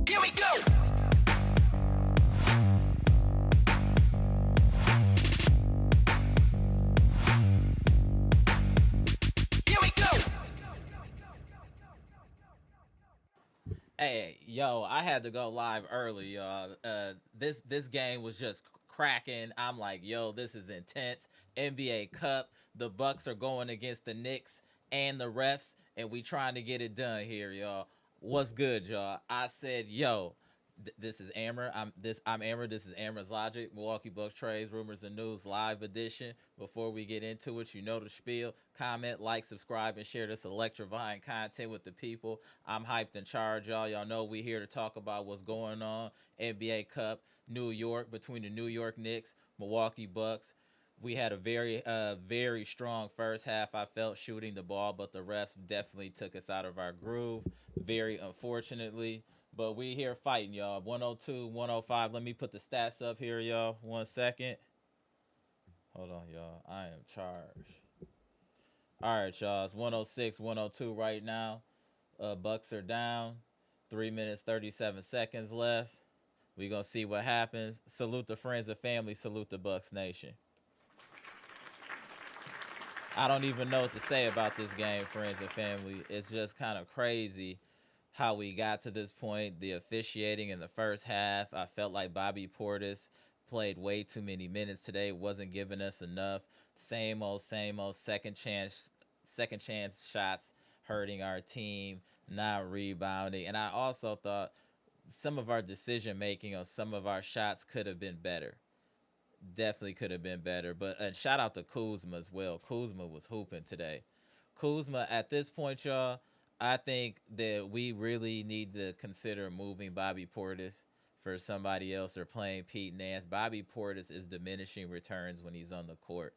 Here we go! Here we go! Hey, yo, I had to go live early, y'all. This game was just cracking. I'm like, yo, this is intense. NBA Cup. The Bucks are going against the Knicks and the refs, and we trying to get it done here, y'all. What's good, y'all? I said, yo, this is Amara. I'm Amara. This is Amara's Logic. Milwaukee Bucks trades, rumors, and news live edition. Before we get into it, you know the spiel. Comment, like, subscribe, and share this electrifying content with the people. I'm hyped and charged, y'all. Y'all know we here to talk about what's going on. NBA Cup, New York, between the New York Knicks, Milwaukee Bucks. We had a very strong first half. I felt shooting the ball, but the refs definitely took us out of our groove. Very unfortunately. But we here fighting, y'all. 102, 105. Let me put the stats up here, y'all. 1 second. Hold on, y'all. I am charged. All right, y'all. It's 106, 102 right now. Bucks are down. 3 minutes, 37 seconds left. We gonna see what happens. Salute the friends and family. Salute the Bucks Nation. I don't even know what to say about this game, friends and family. It's just kind of crazy how we got to this point. The officiating in the first half, I felt like Bobby Portis played way too many minutes today. Wasn't giving us enough. Same old, same old. Second chance shots hurting our team, not rebounding. And I also thought some of our decision making on some of our shots could have been better. Definitely could have been better. But shout out to Kuzma as well. Kuzma was hooping today. Kuzma, at this point, y'all, I think that we really need to consider moving Bobby Portis for somebody else or playing Pete Nance. Bobby Portis is diminishing returns when he's on the court,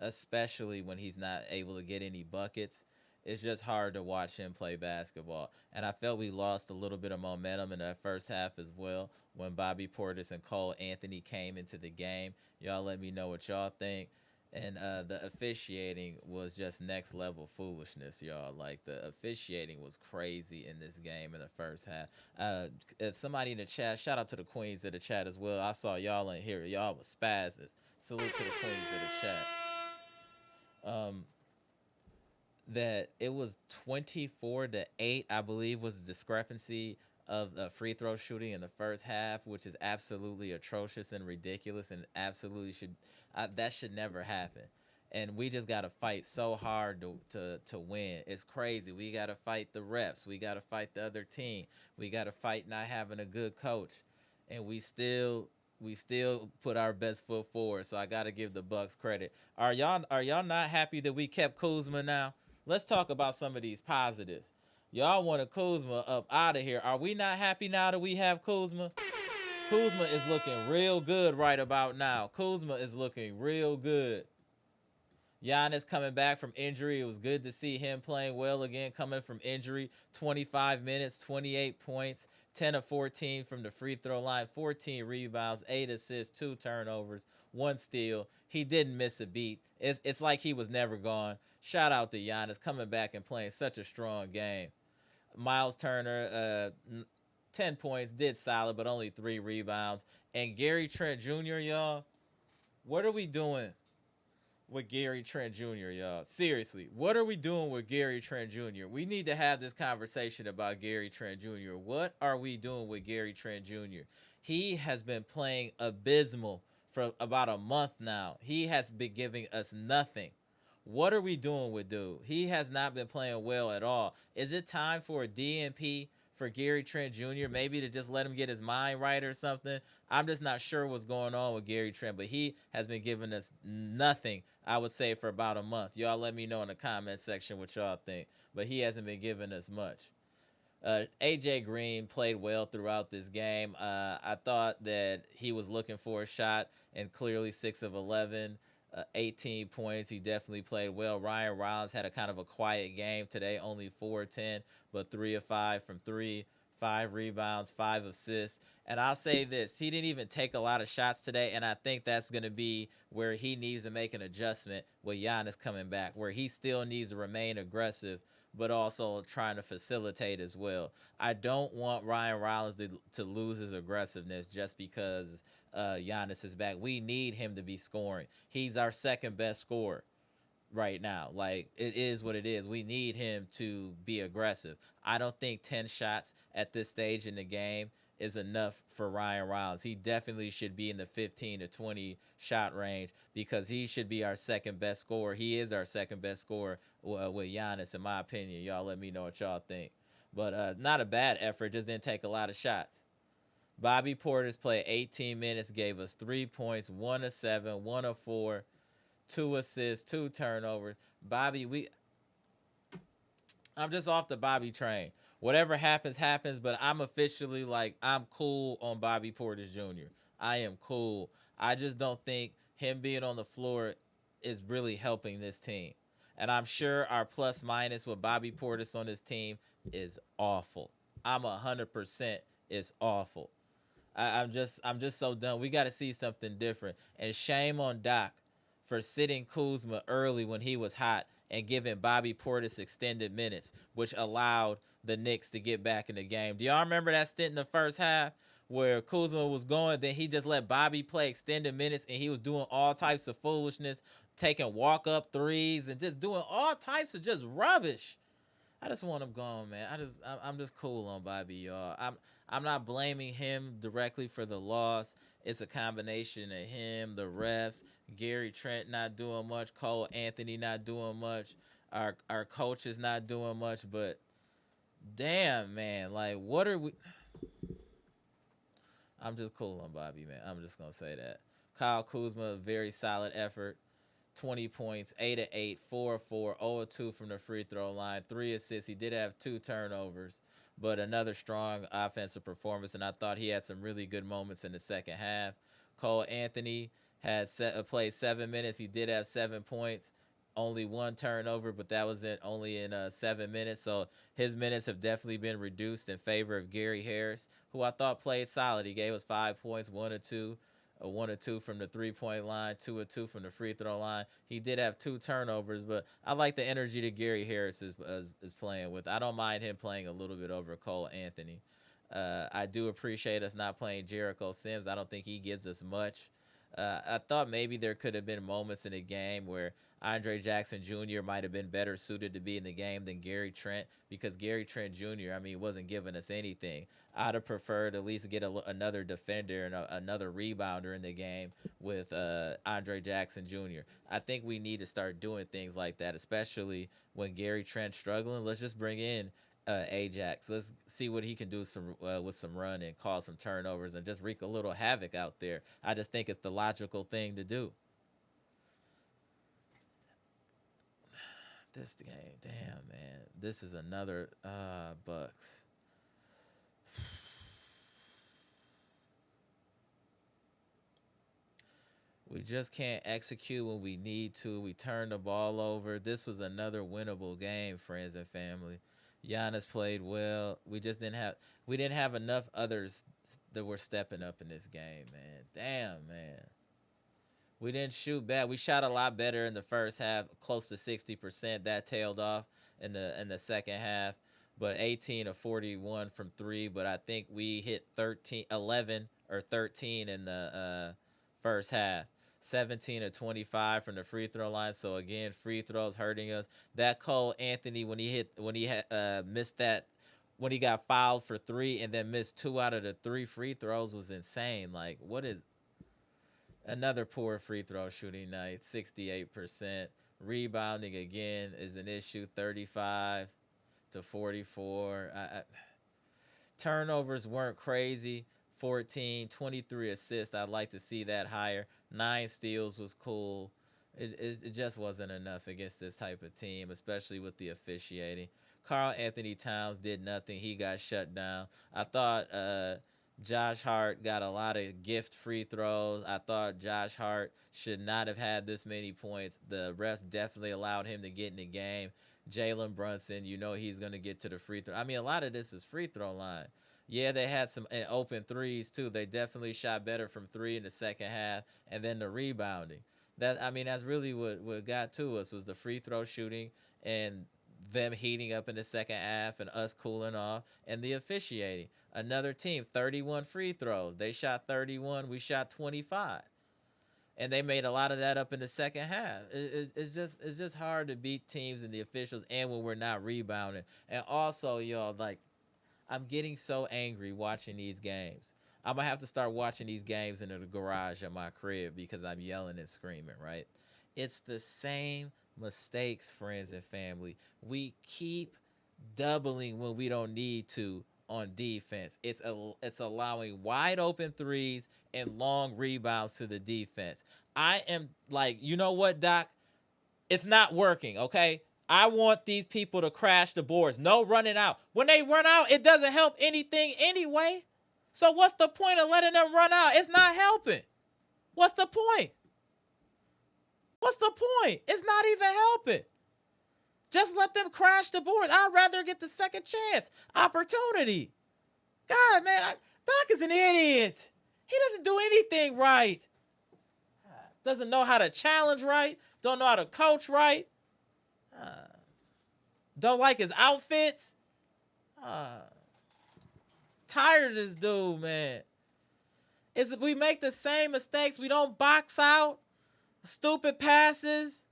especially when he's not able to get any buckets. It's just hard to watch him play basketball. And I felt we lost a little bit of momentum in that first half as well when Bobby Portis and Cole Anthony came into the game. Y'all let me know what y'all think. And the officiating was just next level foolishness, y'all. Like, the officiating was crazy in this game in the first half. If somebody in the chat, shout out to the queens of the chat as well. I saw y'all in here. Y'all was spazzes. Salute to the queens of the chat. Um, that it was 24-8, I believe, was the discrepancy of the free throw shooting in the first half, which is absolutely atrocious and ridiculous, and absolutely should that should never happen. And we just gotta fight so hard to win. It's crazy. We gotta fight the refs. We gotta fight the other team. We gotta fight not having a good coach, and we still put our best foot forward. So I gotta give the Bucks credit. Are y'all not happy that we kept Kuzma now? Let's talk about some of these positives. Y'all wanted Kuzma up out of here. Are we not happy now that we have Kuzma? Kuzma is looking real good right about now. Kuzma is looking real good. Giannis coming back from injury. It was good to see him playing well again, coming from injury. 25 minutes, 28 points, 10 of 14 from the free throw line, 14 rebounds, 8 assists, 2 turnovers, 1 steal. He didn't miss a beat. It's like he was never gone. Shout out to Giannis coming back and playing such a strong game. Myles Turner, 10 points, did solid, but only 3 rebounds. And Gary Trent Jr., y'all, what are we doing with Gary Trent Jr., y'all? Seriously, what are we doing with Gary Trent Jr.? We need to have this conversation about Gary Trent Jr. What are we doing with Gary Trent Jr.? He has been playing abysmal for about a month now. He has been giving us nothing. What are we doing with dude? He has not been playing well at all. Is it time for a DNP for Gary Trent Jr.? Maybe to just let him get his mind right or something. I'm just not sure what's going on with Gary Trent, but he has been giving us nothing, I would say, for about a month. Y'all let me know in the comment section what y'all think, but he hasn't been giving us much. AJ Green played well throughout this game. I thought that he was looking for a shot, and clearly 6 of 11, 18 points. He definitely played well. Ryan Rollins had a kind of a quiet game today, only 4 of 10, but 3 of 5 from 3, 5 rebounds, 5 assists. And I'll say this, he didn't even take a lot of shots today, and I think that's going to be where he needs to make an adjustment with Giannis coming back, where he still needs to remain aggressive, but also trying to facilitate as well. I don't want Ryan Rollins to lose his aggressiveness just because Giannis is back. We need him to be scoring. He's our second best scorer right now. Like, it is what it is. We need him to be aggressive. I don't think 10 shots at this stage in the game is enough for Ryan Rollins. He definitely should be in the 15 to 20 shot range because he should be our second best scorer. He is our second best scorer with Giannis, in my opinion. Y'all let me know what y'all think. But not a bad effort, just didn't take a lot of shots. Bobby Portis played 18 minutes, gave us 3 points, 1 of 7, 1 of 4, 2 assists, 2 turnovers. Bobby, I'm just off the Bobby train. Whatever happens, happens, but I'm officially like, I'm cool on Bobby Portis Jr. I am cool. I just don't think him being on the floor is really helping this team. And I'm sure our plus minus with Bobby Portis on this team is awful. I'm 100% it's awful. I'm just so done. We got to see something different. And shame on Doc for sitting Kuzma early when he was hot and giving Bobby Portis extended minutes, which allowed the Knicks to get back in the game. Do y'all remember that stint in the first half where Kuzma was going, then he just let Bobby play extended minutes and he was doing all types of foolishness, taking walk-up threes and just doing all types of just rubbish. I just want him gone, man. I'm just cool on Bobby, y'all. I'm not blaming him directly for the loss. It's a combination of him, the refs, Gary Trent not doing much, Cole Anthony not doing much, our coach is not doing much. But damn, man, like, what are we? I'm just cool on Bobby, man. I'm just gonna say that. Kyle Kuzma, very solid effort. 20 points, 8 of 8, 4 of 4, 0 of 2 from the free throw line, 3 assists. He did have 2 turnovers, but another strong offensive performance, and I thought he had some really good moments in the second half. Cole Anthony played 7 minutes. He did have 7 points, only 1 turnover, but that was only in 7 minutes. So his minutes have definitely been reduced in favor of Gary Harris, who I thought played solid. He gave us 5 points, 1 or 2. 1 or 2 from the 3-point line, 2 or 2 from the free throw line. He did have 2 turnovers, but I like the energy that Gary Harris is playing with. I don't mind him playing a little bit over Cole Anthony. I do appreciate us not playing Jericho Sims. I don't think he gives us much. I thought maybe there could have been moments in the game where Andre Jackson Jr. might have been better suited to be in the game than Gary Trent, because Gary Trent Jr., wasn't giving us anything. I'd have preferred at least get another defender and another rebounder in the game with Andre Jackson Jr. I think we need to start doing things like that, especially when Gary Trent's struggling. Let's just bring in Ajax. Let's see what he can do with some run and cause some turnovers and just wreak a little havoc out there. I just think it's the logical thing to do. This game, damn, man. This is another Bucks. We just can't execute when we need to. We turn the ball over. This was another winnable game, friends and family. Giannis played well. We didn't have enough others that were stepping up in this game, man. Damn, man. We didn't shoot bad. We shot a lot better in the first half, close to 60%. That tailed off in the second half. But 18 of 41 from 3. But I think we hit 11 or 13 in the first half. 17 of 25 from the free throw line. So again, free throws hurting us. That Cole Anthony, when he missed that, when he got fouled for 3 and then missed 2 out of the 3 free throws, was insane. Like, what is another poor free throw shooting night? 68%. Rebounding again is an issue. 35 to 44. Turnovers weren't crazy. 14, 23 assists. I'd like to see that higher. 9 steals was cool. It just wasn't enough against this type of team, especially with the officiating. Karl Anthony Towns did nothing. He got shut down. I thought Josh Hart got a lot of gift free throws. I thought Josh Hart should not have had this many points. The refs definitely allowed him to get in the game. Jalen Brunson, he's going to get to the free throw. A lot of this is free throw line. Yeah, they had some open threes too. They definitely shot better from 3 in the second half, and then the rebounding. That's really what got to us, was the free throw shooting and them heating up in the second half and us cooling off, and the officiating. Another team, 31 free throws. They shot 31. We shot 25. And they made a lot of that up in the second half. It's just hard to beat teams and the officials, and when we're not rebounding. And also, I'm getting so angry watching these games. I'm going to have to start watching these games in the garage at my crib because I'm yelling and screaming, right? It's the same mistakes, friends and family. We keep doubling when we don't need to on defense. It's allowing wide open threes and long rebounds to the defense. I am like, you know what, Doc? It's not working, okay? I want these people to crash the boards. No running out. When they run out, it doesn't help anything anyway. So what's the point of letting them run out? It's not helping. What's the point? What's the point? It's not even helping. Just let them crash the boards. I'd rather get the second chance opportunity. God, man, Doc is an idiot. He doesn't do anything right. Doesn't know how to challenge right. Don't know how to coach right. Don't like his outfits. Tired of this dude, man. We make the same mistakes. We don't box out. Stupid passes.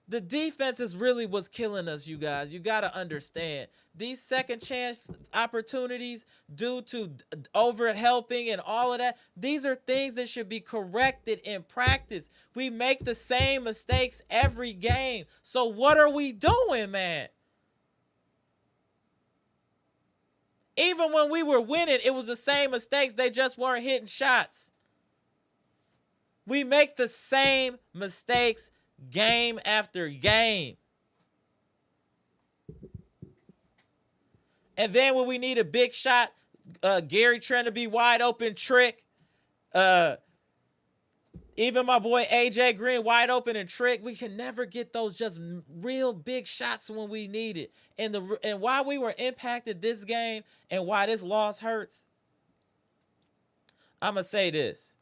The defense is really what's killing us, you guys. You got to understand. These second chance opportunities due to over helping and all of that, these are things that should be corrected in practice. We make the same mistakes every game. So what are we doing, man? Even when we were winning, it was the same mistakes. They just weren't hitting shots. We make the same mistakes game after game. And then when we need a big shot, Gary trying to be wide open trick. Even my boy AJ Green wide open and trick. We can never get those just real big shots when we need it. And why we were impacted this game and why this loss hurts, I'm going to say this.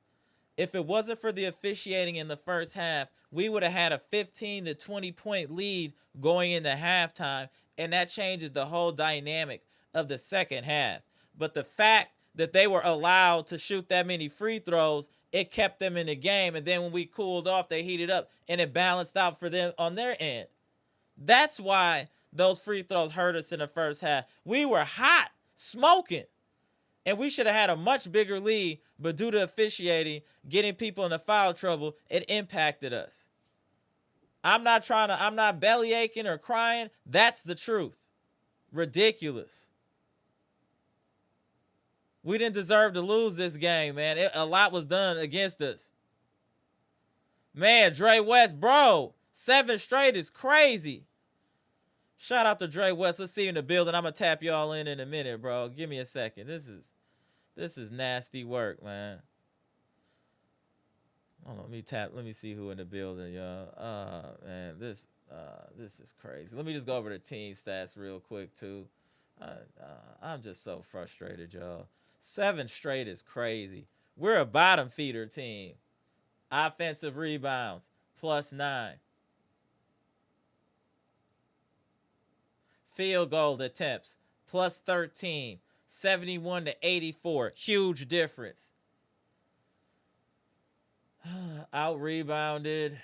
If it wasn't for the officiating in the first half, we would have had a 15 to 20 point lead going into halftime, and that changes the whole dynamic of the second half. But the fact that they were allowed to shoot that many free throws, it kept them in the game. And then when we cooled off, they heated up, and it balanced out for them on their end. That's why those free throws hurt us in the first half. We were hot, smoking. And we should have had a much bigger lead, but due to officiating, getting people into foul trouble, it impacted us. I'm not belly aching or crying. That's the truth. Ridiculous. We didn't deserve to lose this game, man. A lot was done against us. Man, Dre West, bro, 7 straight is crazy. Shout out to Dre West. Let's see you in the building. I'm going to tap y'all in a minute, bro. Give me a second. This is nasty work, man. Hold on, let me see who in the building, y'all. Man, this is crazy. Let me just go over the team stats real quick, too. I'm just so frustrated, y'all. 7 straight is crazy. We're a bottom feeder team. Offensive rebounds, +9. Field goal attempts, +13. 71 to 84. Huge difference. Out rebounded.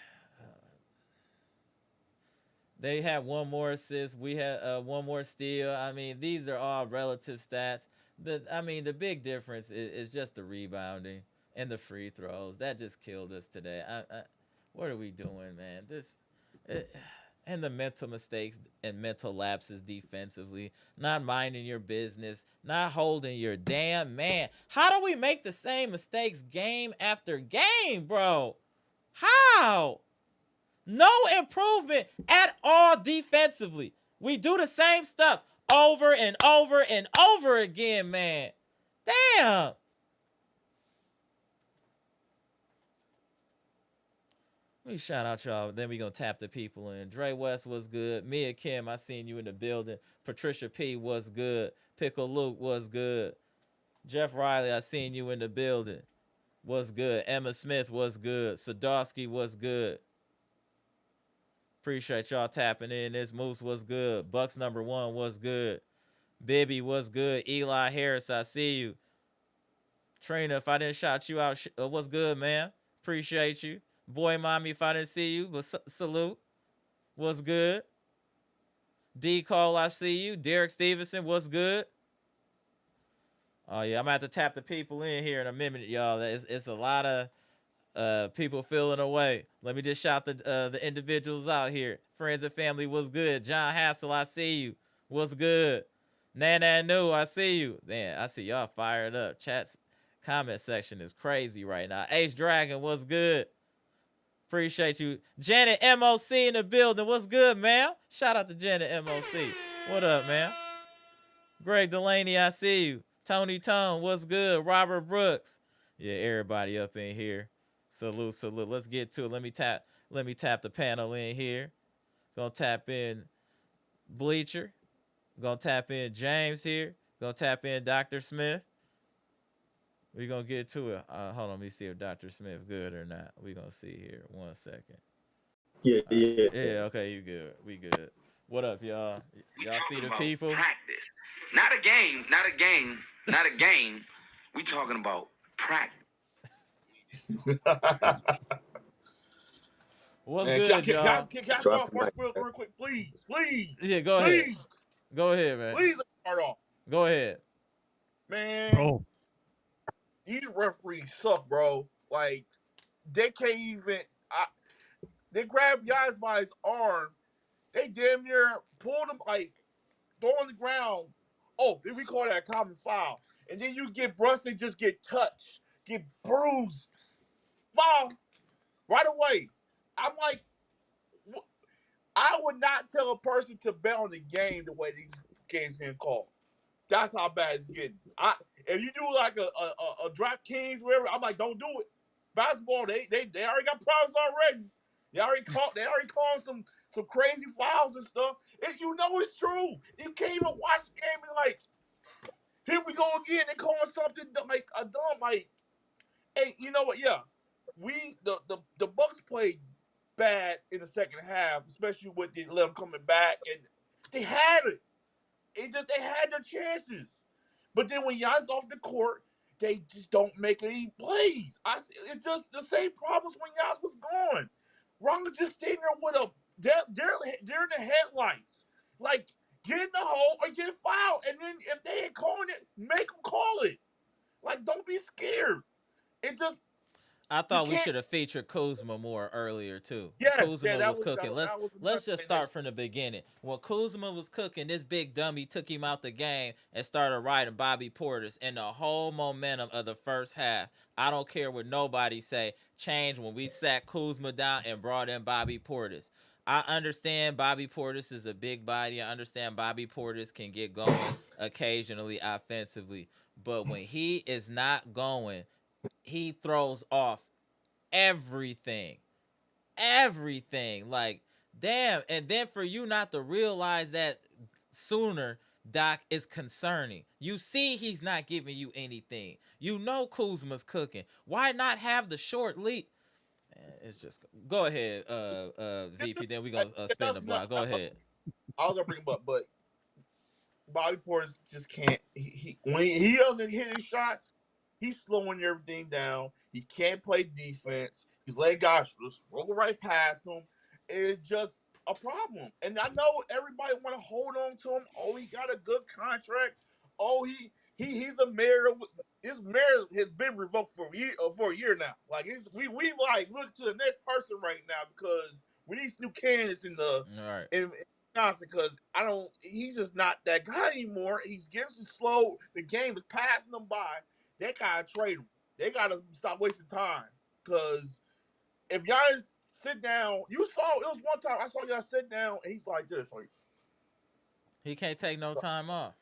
They had 1 more assist. We had 1 more steal. I mean, these are all relative stats. The big difference is just the rebounding and the free throws. That just killed us today. What are we doing, man? And the mental mistakes and mental lapses defensively, not minding your business, not holding your damn man. How do we make the same mistakes game after game, bro? How? No improvement at all defensively. We do the same stuff over and over and over again, man. Damn. Let me shout out y'all. Then we gonna tap the people in. Dre West was good. Mia Kim, I seen you in the building. Patricia P was good. Pickle Luke was good. Jeff Riley, I seen you in the building. Was good. Emma Smith was good. Sadowski was good. Appreciate y'all tapping in. This Moose was good. Bucks #1 was good. Bibby was good. Eli Harris, I see you. Trina, if I didn't shout you out, what's good, man? Appreciate you. Boy, mommy, if I didn't see you, but salute. What's good? D. Cole, I see you. Derek Stevenson, what's good? Oh, yeah, I'm going to have to tap the people in here in a minute, y'all. It's a lot of people feeling away. Let me just shout the individuals out here. Friends and family, what's good? John Hassel, I see you. What's good? Nana New, I see you. Man, I see y'all fired up. Chat's comment section is crazy right now. H Dragon, what's good? Appreciate you. Janet MOC in the building. What's good, man? Shout out to Janet MOC. What up, man? Greg Delaney, I see you. Tony Tone, what's good? Robert Brooks. Yeah, everybody up in here. Salute, salute. Let's get to it. Let me tap the panel in here. Gonna tap in Bleacher. Gonna tap in James here. Gonna tap in Dr. Smith. We're going to get to it. Hold on, let me see if Dr. Smith good or not. We're going to see here. 1 second. Yeah. Yeah, okay, you good. We good. What up, y'all? Y'all see the people? Practice. Not a game. We talking about practice. What's good, y'all? Can I start off first real quick, please? Yeah, go ahead. Go ahead, man. Please start off. Go ahead. Man. Bro. These referees suck, bro. Like, they can't even. They grab Giannis by his arm. They damn near pulled him, like, throw on the ground. Oh, then we call that a common foul. And then you get Brunson just get touched, get bruised. Foul. Right away. I'm like, I would not tell a person to bet on the game the way these games getting called. That's how bad it's getting. If you do like a DraftKings, whatever, I'm like, don't do it. Basketball, they already got problems already. They already called some crazy fouls and stuff. You know it's true. You can't even watch the game and like, here we go again. They calling something like a dumb like, hey, you know what? Yeah, the Bucks played bad in the second half, especially with the them coming back, and they had it. They had their chances, but then when Giannis off the court, they just don't make any plays. It's just the same problems when Giannis was gone. Ron just staying there with they're in the headlights, like get in the hole or get fouled, and then if they ain't calling it, make them call it. Like don't be scared. It just I you thought we can't. should have featured Kuzma more earlier too. Yes, yeah, Kuzma was cooking. that was Let's another just thing. start from the beginning. When Kuzma was cooking, this big dummy took him out the game and started riding Bobby Portis, and the whole momentum of the first half, I don't care what nobody say, changed when we sat Kuzma down and brought in Bobby Portis. I understand Bobby Portis is a big body. I understand Bobby Portis can get going occasionally offensively, but when he is not going, he throws off everything. Everything. Like, damn. And then for you not to realize that sooner, Doc, is concerning. You see he's not giving you anything. You know Kuzma's cooking. Why not have the short lead? It's just go ahead, VP. Then we gonna spin the block. Go ahead. I was gonna bring him up, but Bobby Portis just can't. When he doesn't hit his shots, he's slowing everything down. He can't play defense. He's letting guys just roll right past him. It's just a problem. And I know everybody want to hold on to him. Oh, he got a good contract. Oh, he's a mayor. His mayor has been revoked for a year now. Like we like look to the next person right now because we need new candidates in the All right. in Johnson because he's just not that guy anymore. He's getting slow. The game is passing him by. They gotta trade him. They gotta stop wasting time. Because if Giannis sit down, it was one time I saw y'all sit down and he's like this. Like, He can't take no time off.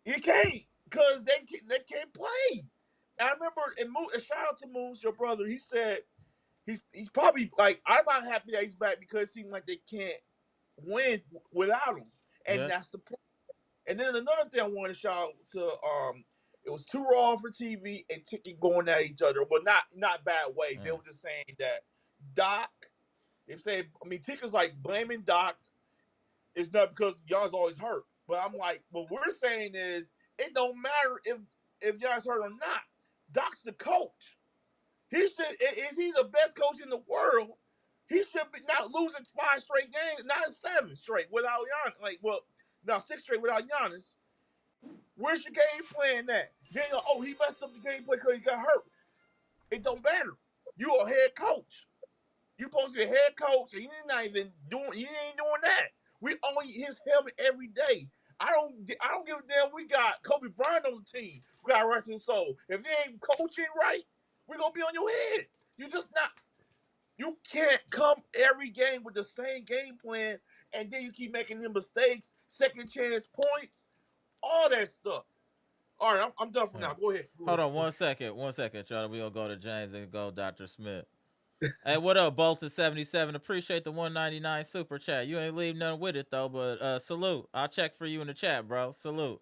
he can't because they can't play. And I remember and shout out to Moose, your brother, he said he's probably like, I'm not happy that he's back because it seems like they can't win without him, and that's the point. And then another thing I want to shout out to, it was Too Raw for TV and Ticket going at each other, but not bad way. They were just saying that Doc. They say, I mean, Ticket's like blaming Doc. It's not because Giannis always hurt, but I'm like, what we're saying is it don't matter if Giannis hurt or not. Doc's the coach. Is he the best coach in the world? He should be not losing 5 straight games, not 7 straight without Giannis. Like, well, now 6 straight without Giannis. Where's your game plan at? Then, he messed up the game plan because he got hurt. It don't matter. You a head coach. You supposed to be a head coach, and you ain't doing that. We only his helmet every day. I don't give a damn. We got Kobe Bryant on the team. We got rest and soul. If you ain't coaching right, we're gonna be on your head. You just not. You can't come every game with the same game plan, and then you keep making them mistakes, second chance points, all that stuff. All right, I'm done for now. Go ahead. Hold on 1 second. 1 second, Charlie. We gonna go to James and go Dr. Smith. Hey, what up, Bolton77? Appreciate the 199 super chat. You ain't leave nothing with it though, but salute. I'll check for you in the chat, bro. Salute.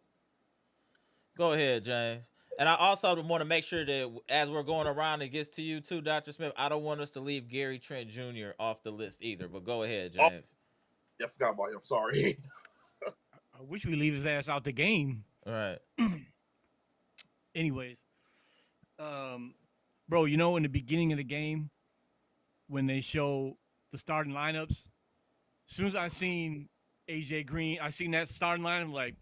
Go ahead, James. And I also want to make sure that as we're going around, it gets to you too, Dr. Smith. I don't want us to leave Gary Trent Jr. off the list either. But go ahead, James. I forgot about him. I'm sorry. I wish we leave his ass out the game. All right. Anyways, bro, in the beginning of the game, when they show the starting lineups, as soon as I seen AJ Green, I seen that starting line, I'm like,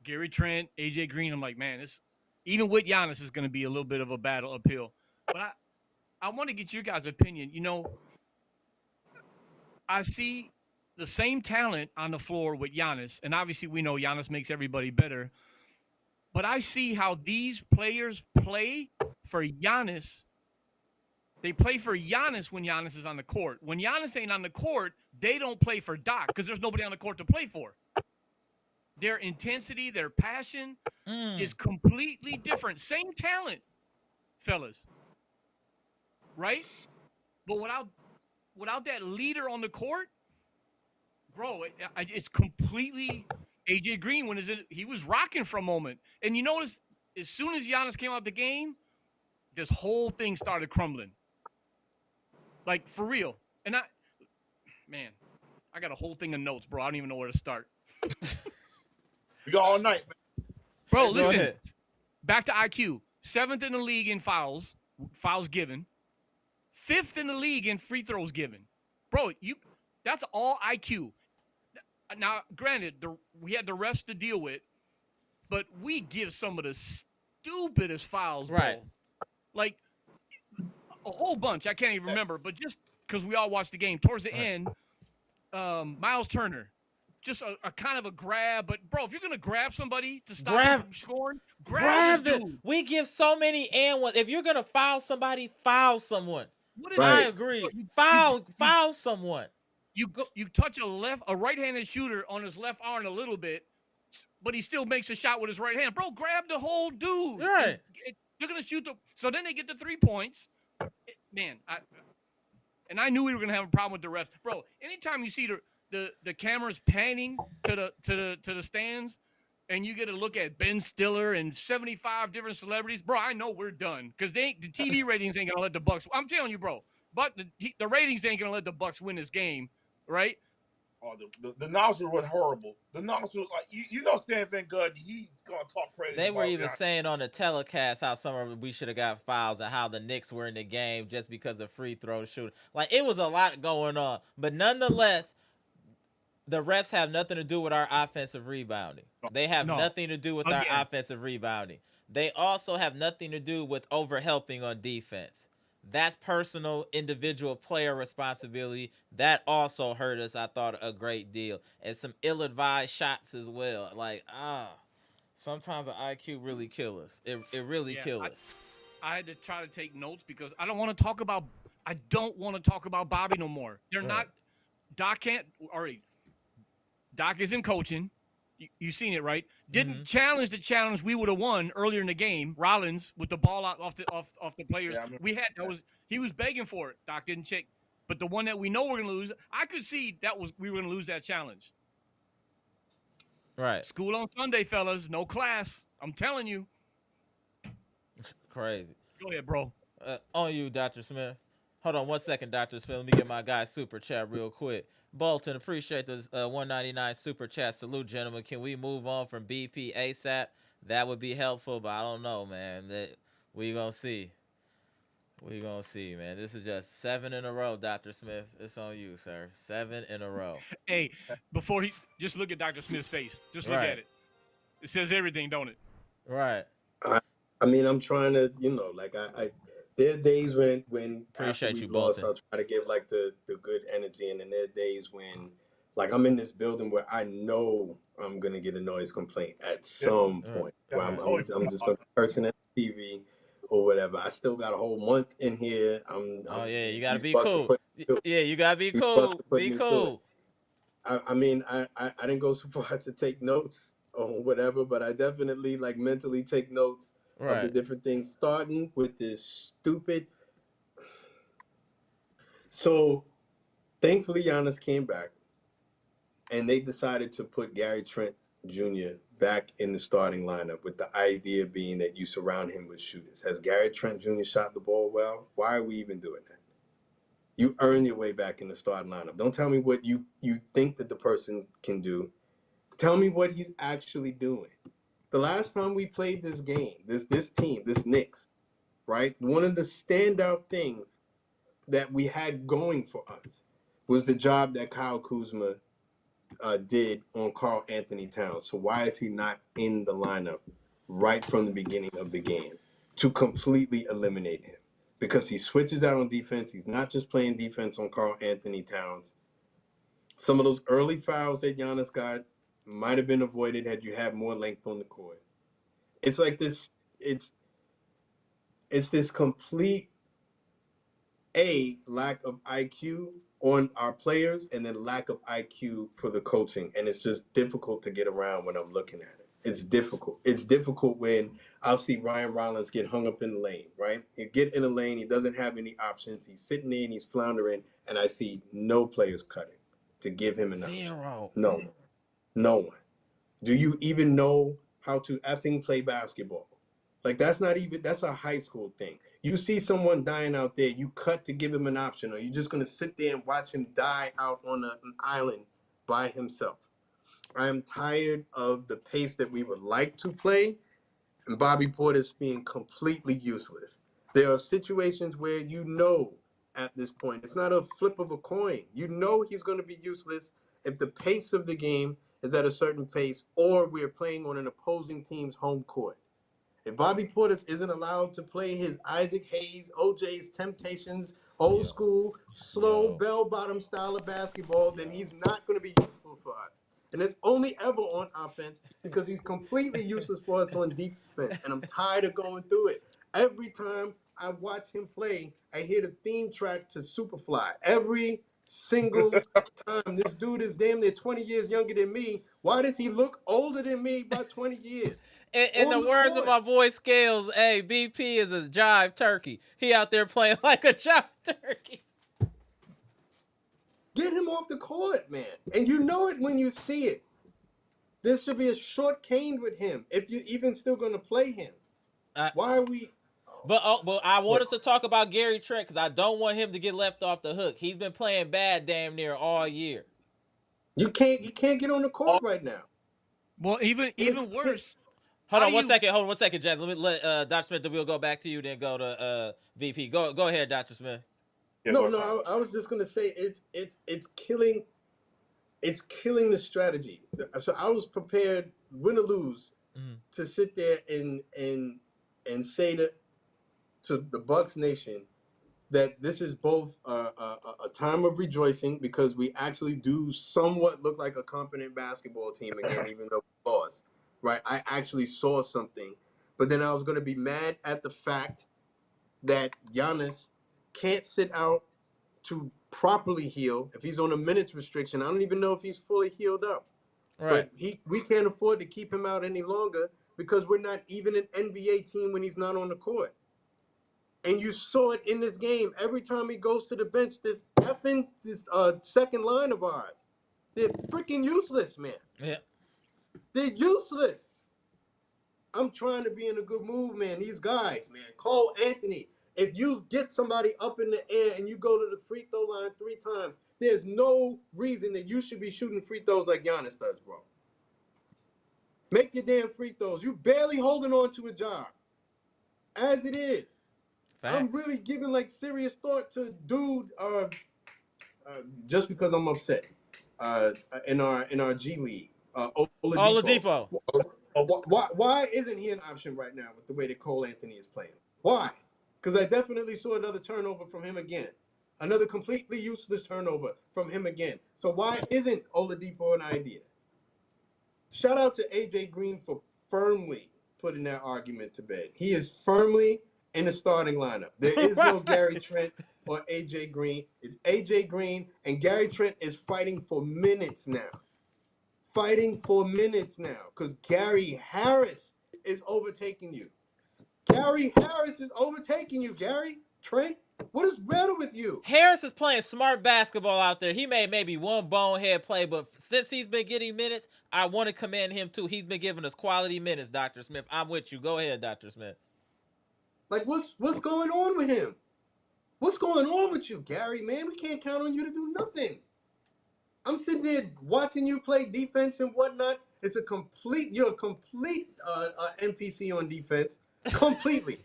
Gary Trent, AJ Green, I'm like, man, this, even with Giannis, is going to be a little bit of a battle uphill. But I want to get your guys' opinion. I see the same talent on the floor with Giannis, and obviously we know Giannis makes everybody better. But I see how these players play for Giannis They play for Giannis when Giannis is on the court. When Giannis ain't on the court, they don't play for Doc because there's nobody on the court to play for. Their intensity, their passion is completely different. Same talent, fellas. Right? But without that leader on the court, bro, it's completely AJ Green he was rocking for a moment. And you notice as soon as Giannis came out the game, this whole thing started crumbling. Like for real. And I got a whole thing of notes, bro. I don't even know where to start. We got all night, man. Bro, listen. Back to IQ. 7th in the league in fouls given. 5th in the league in free throws given. Bro, that's all IQ. Now, granted, we had the refs to deal with, but we give some of the stupidest fouls, bro. Right. Like a whole bunch. I can't even remember, but just because we all watched the game towards the end, Myles Turner, just a kind of a grab. But bro, if you're gonna grab somebody to stop them from scoring, grab this dude. We give so many and one. If you're gonna foul somebody, foul someone. Right. I agree. Foul someone. You touch a right-handed shooter on his left arm a little bit, but he still makes a shot with his right hand. Bro, grab the whole dude. Right. You're gonna shoot so then they get the 3 points. I knew we were gonna have a problem with the refs, bro. Anytime you see the cameras panning to the stands, and you get a look at Ben Stiller and 75 different celebrities, bro, I know we're done because the TV ratings ain't gonna let the Bucks. I'm telling you, bro. But the ratings ain't gonna let the Bucks win this game, right? Oh, the announcer was horrible. The announcer, like you know, Stan Van Gundy, he's gonna talk crazy. They were even saying on the telecast how some of we should have got fouls and how the Knicks were in the game just because of free throw shooting. Like it was a lot going on, but nonetheless, the refs have nothing to do with our offensive rebounding. They have nothing to do with our offensive rebounding. They also have nothing to do with overhelping on defense. That's personal, individual player responsibility. That also hurt us, I thought, a great deal. And some ill-advised shots as well. Like, sometimes the IQ really kills us. It really kills us. I had to try to take notes because I don't want to talk about Bobby no more. They're not. Doc can't. All right. Doc isn't coaching. You seen it, right? Didn't challenge the challenge we would have won earlier in the game. Rollins with the ball out off the players. Yeah, he was begging for it. Doc didn't check. But the one that we know we're gonna lose, I could see we were gonna lose that challenge. Right. School on Sunday, fellas. No class. I'm telling you. Crazy. Go ahead, bro. On you, Dr. Smith. Hold on 1 second, Dr. Smith. Let me get my guy super chat real quick. Bolton, appreciate the 199 super chat. Salute, gentlemen. Can we move on from BP ASAP? That would be helpful, but I don't know, man. We gonna see. We gonna see, man. This is just 7 in a row, Dr. Smith. It's on you, sir. 7 in a row. Hey, before just look at Dr. Smith's face. Just look at it. It says everything, don't it? Right. I mean, I'm trying to, like there are days when appreciate you, lost, I'll try to give like the good energy, and then there are days when like I'm in this building where I know I'm gonna get a noise complaint at some point. Where I'm just gonna person at TV or whatever. I still got a whole month in here. You gotta be cool. You gotta be cool. Be cool. I mean, I didn't go so far as to take notes or whatever, but I definitely like mentally take notes of the different things, starting with this stupid. So thankfully Giannis came back and they decided to put Gary Trent Jr. back in the starting lineup, with the idea being that you surround him with shooters. Has Gary Trent Jr. shot the ball well? Why are we even doing that? You earn your way back in the starting lineup. Don't tell me what you think that the person can do. Tell me what he's actually doing. The last time we played this game, this team, this Knicks, right? One of the standout things that we had going for us was the job that Kyle Kuzma did on Karl Anthony Towns. So why is he not in the lineup right from the beginning of the game to completely eliminate him? Because he switches out on defense. He's not just playing defense on Karl Anthony Towns. Some of those early fouls that Giannis got might have been avoided had you had more length on the court. It's like this. It's this complete lack of IQ on our players, and then lack of IQ for the coaching. And it's just difficult to get around when I'm looking at it. It's difficult. It's difficult when I'll see Ryan Rollins get hung up in the lane, right? He get in the lane, he doesn't have any options. He's sitting there and he's floundering, and I see no players cutting to give him an option. No one. Do you even know how to effing play basketball? Like, that's a high school thing. You see someone dying out there, you cut to give him an option, or you're just going to sit there and watch him die out on an island by himself. I am tired of the pace that we would like to play and Bobby Portis being completely useless. There are situations where at this point, it's not a flip of a coin. He's going to be useless if the pace of the game is at a certain pace or we're playing on an opposing team's home court. If Bobby Portis isn't allowed to play his Isaac Hayes, OJ's Temptations, old school, slow, bell-bottom style of basketball, then he's not going to be useful for us. And it's only ever on offense because he's completely useless for us on defense. And I'm tired of going through it. Every time I watch him play, I hear the theme track to Superfly. Every single time. This dude is damn near 20 years younger than me. Why does he look older than me by 20 years? In the words of my boy Scales, hey, BP is a jive turkey. He out there playing like a jive turkey. Get him off the court, man. And you know it when you see it. There should be a short cane with him if you're even still going to play him. Why are we... But I want us to talk about Gary Trent because I don't want him to get left off the hook. He's been playing bad damn near all year. You can't get on the court right now. Well, even worse... Hold on one second, Jazz. Let Dr. Smith, then we'll go back to you, then go to VP. Go ahead, Dr. Smith. Yeah, I was just gonna say it's killing the strategy. So I was prepared, win or lose, to sit there and say to the Bucks Nation that this is both a time of rejoicing because we actually do somewhat look like a competent basketball team again, even though we lost. Right, I actually saw something, but then I was going to be mad at the fact that Giannis can't sit out to properly heal. If he's on a minutes restriction, I don't even know if he's fully healed up. Right. But we can't afford to keep him out any longer because we're not even an NBA team when he's not on the court. And you saw it in this game. Every time he goes to the bench, this second line of ours, they're freaking useless, man. Yeah. They're useless. I'm trying to be in a good mood, man. These guys, man. Cole Anthony, if you get somebody up in the air and you go to the free throw line 3 times, there's no reason that you should be shooting free throws like Giannis does, bro. Make your damn free throws. You barely holding on to a job. As it is. Facts. I'm really giving like serious thought to dude just because I'm upset in our G League. Oladipo. Why isn't he an option right now with the way that Cole Anthony is playing? Why? Because I definitely saw another turnover from him again. Another completely useless turnover from him again. So why isn't Oladipo an idea? Shout out to AJ Green for firmly putting that argument to bed. He is firmly in the starting lineup. There is no Gary Trent or AJ Green. It's AJ Green, and Gary Trent is fighting for minutes now. Because Gary Harris is overtaking you. Gary Trent, what is better with you? Harris is playing smart basketball out there. He made maybe one bonehead play, but since he's been getting minutes, I want to commend him too. He's been giving us quality minutes, Dr. Smith. I'm with you. Go ahead, Dr. Smith. Like, what's going on with him? What's going on with you, Gary, man? We can't count on you to do nothing. I'm sitting there watching you play defense and whatnot. You're a complete NPC on defense. Completely.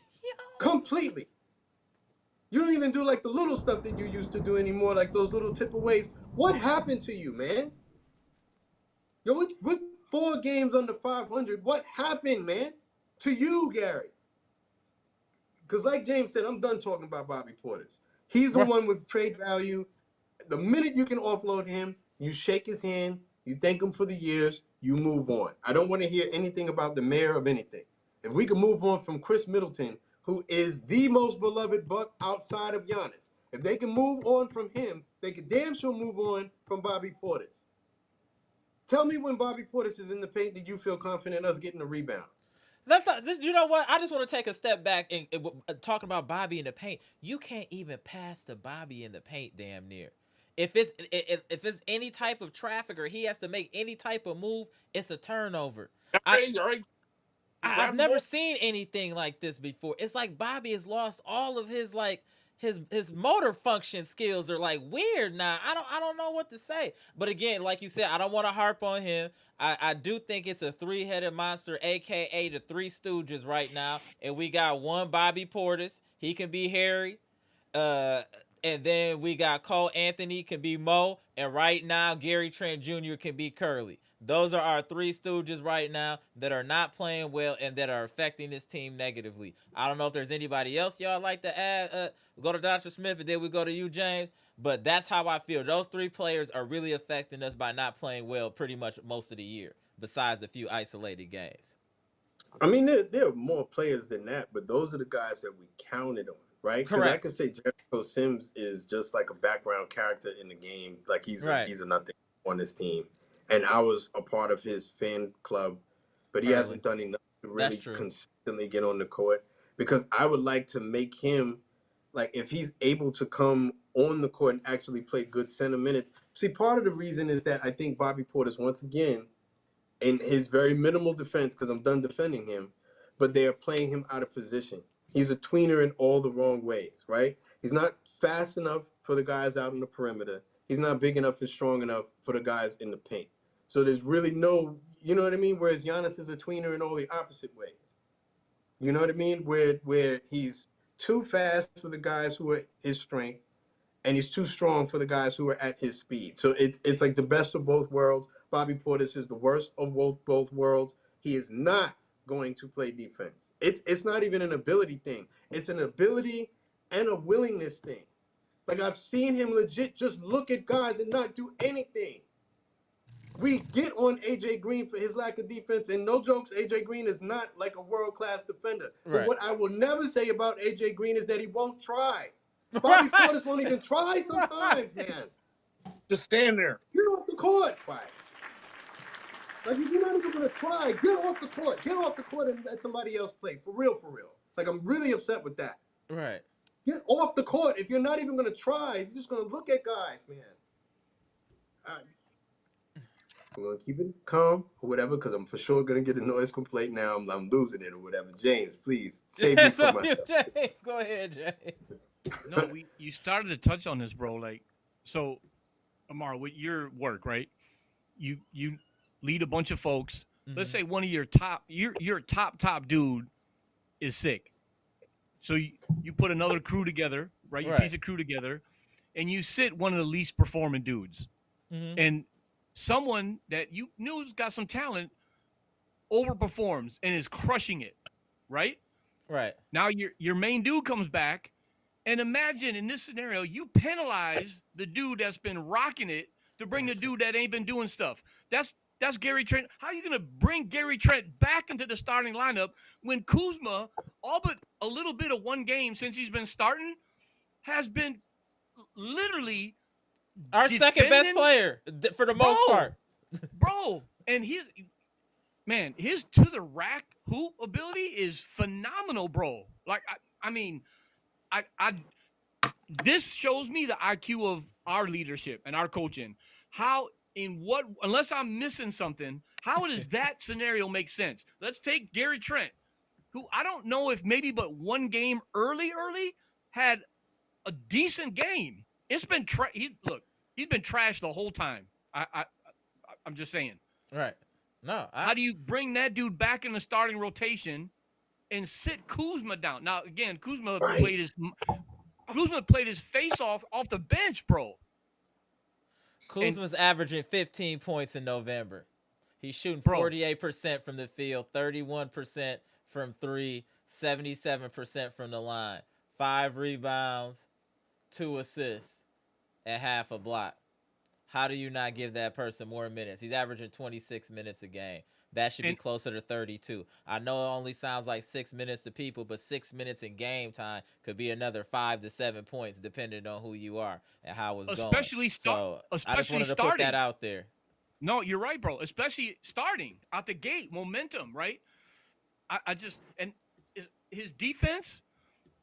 Completely. You don't even do like the little stuff that you used to do anymore, like those little tip-aways. What happened to you, man? Yo, with 4 games under 500, what happened, man? To you, Gary. Because like James said, I'm done talking about Bobby Portis. He's the one with trade value. The minute you can offload him, you shake his hand, you thank him for the years, you move on. I don't want to hear anything about the mayor of anything. If we can move on from Chris Middleton, who is the most beloved Buck outside of Giannis. If they can move on from him, they can damn sure move on from Bobby Portis. Tell me when Bobby Portis is in the paint, did you feel confident us getting a rebound? That's not this. You know what? I just want to take a step back and talking about Bobby in the paint. You can't even pass to Bobby in the paint, damn near. If it's any type of traffic or he has to make any type of move, it's a turnover. I All right. You I've grab the never ball. seen anything like this before. It's like Bobby has lost all of his like his motor function skills are like weird now. I don't know what to say. But again, like you said, I don't want to harp on him. I do think it's a three-headed monster, aka the Three Stooges right now. And we got one Bobby Portis. He can be Harry. Uh and then we got Cole Anthony can be Mo, and right now Gary Trent Jr. can be Curly. Those are our Three Stooges right now that are not playing well and that are affecting this team negatively. I don't know if there's anybody else y'all like to add. Go to Dr. Smith and then we go to you, James. But that's how I feel. Those three players are really affecting us by not playing well pretty much most of the year, besides a few isolated games. I mean, there are more players than that, but those are the guys that we counted on, right? Because I Correct. could say Jericho Sims is just like a background character in the game. Like Right. he's a nothing on this team. And I was a part of his fan club, but he Early. hasn't done enough to That's really true. consistently get on the court. Because I would like to make him, like, if he's able to come on the court and actually play good center minutes. See, part of the reason is that I think Bobby Portis, once again, in his very minimal defense, because I'm done defending him, but they are playing him out of position. He's a tweener in all the wrong ways, right? He's not fast enough for the guys out on the perimeter. He's not big enough and strong enough for the guys in the paint. So there's really no, you know what I mean? Whereas Giannis is a tweener in all the opposite ways. You know what I mean? Where he's too fast for the guys who are his strength, and he's too strong for the guys who are at his speed. So it's like the best of both worlds. Bobby Portis is the worst of both worlds. He is not going to play defense. It's not even an ability thing. It's an ability and a willingness thing. Like, I've seen him legit just look at guys and not do anything. We get on AJ Green for his lack of defense, and no jokes, AJ Green is not like a world-class defender. But Right. what I will never say about AJ Green is that he won't try. Bobby Right. Portis won't even try sometimes, Right. man. Just stand there. Get off the court. Why? Like, if you're not even going to try, get off the court. Get off the court and let somebody else play. For real, for real. Like, I'm really upset with that. Right. Get off the court. If you're not even going to try, you're just going to look at guys, man. We're going to keep it calm or whatever, because I'm for sure going to get a noise complaint now. I'm losing it or whatever. James, please, save me from myself. James, go ahead, James. No, you started to touch on this, bro. Like, so, Amara, with your work, right? You lead a bunch of folks. Mm-hmm. Let's say one of your top dude is sick. So you put another crew together, right? You piece of crew together, and you sit one of the least performing dudes. Mm-hmm. And someone that you knew's got some talent overperforms and is crushing it, right? Right. Now your main dude comes back, and imagine in this scenario, you penalize the dude that's been rocking it to bring the dude that ain't been doing stuff. That's Gary Trent. How are you going to bring Gary Trent back into the starting lineup when Kuzma, all but a little bit of one game since he's been starting, has been literally our second best player for the most part. Bro, and his to the rack hoop ability is phenomenal, bro. Like, I mean, this shows me the IQ of our leadership and our coaching. Unless I'm missing something, how does that scenario make sense? Let's take Gary Trent, who I don't know if maybe but one game early had a decent game. It's been he's been trashed the whole time. I'm just saying. Right. No. How do you bring that dude back in the starting rotation and sit Kuzma down? Now, again, Kuzma played his face off the bench, bro. Kuzma's averaging 15 points in November. He's shooting 48% from the field, 31% from three, 77% from the line. 5 rebounds, 2 assists, and half a block. How do you not give that person more minutes? He's averaging 26 minutes a game. That should be And closer to 32. I know it only sounds like 6 minutes to people, but 6 minutes in game time could be another 5 to 7 points depending on who you are and how it's going. So I just especially wanted to put that starting. out there. No, you're right, bro. Especially starting out the gate, momentum, right? I just and his defense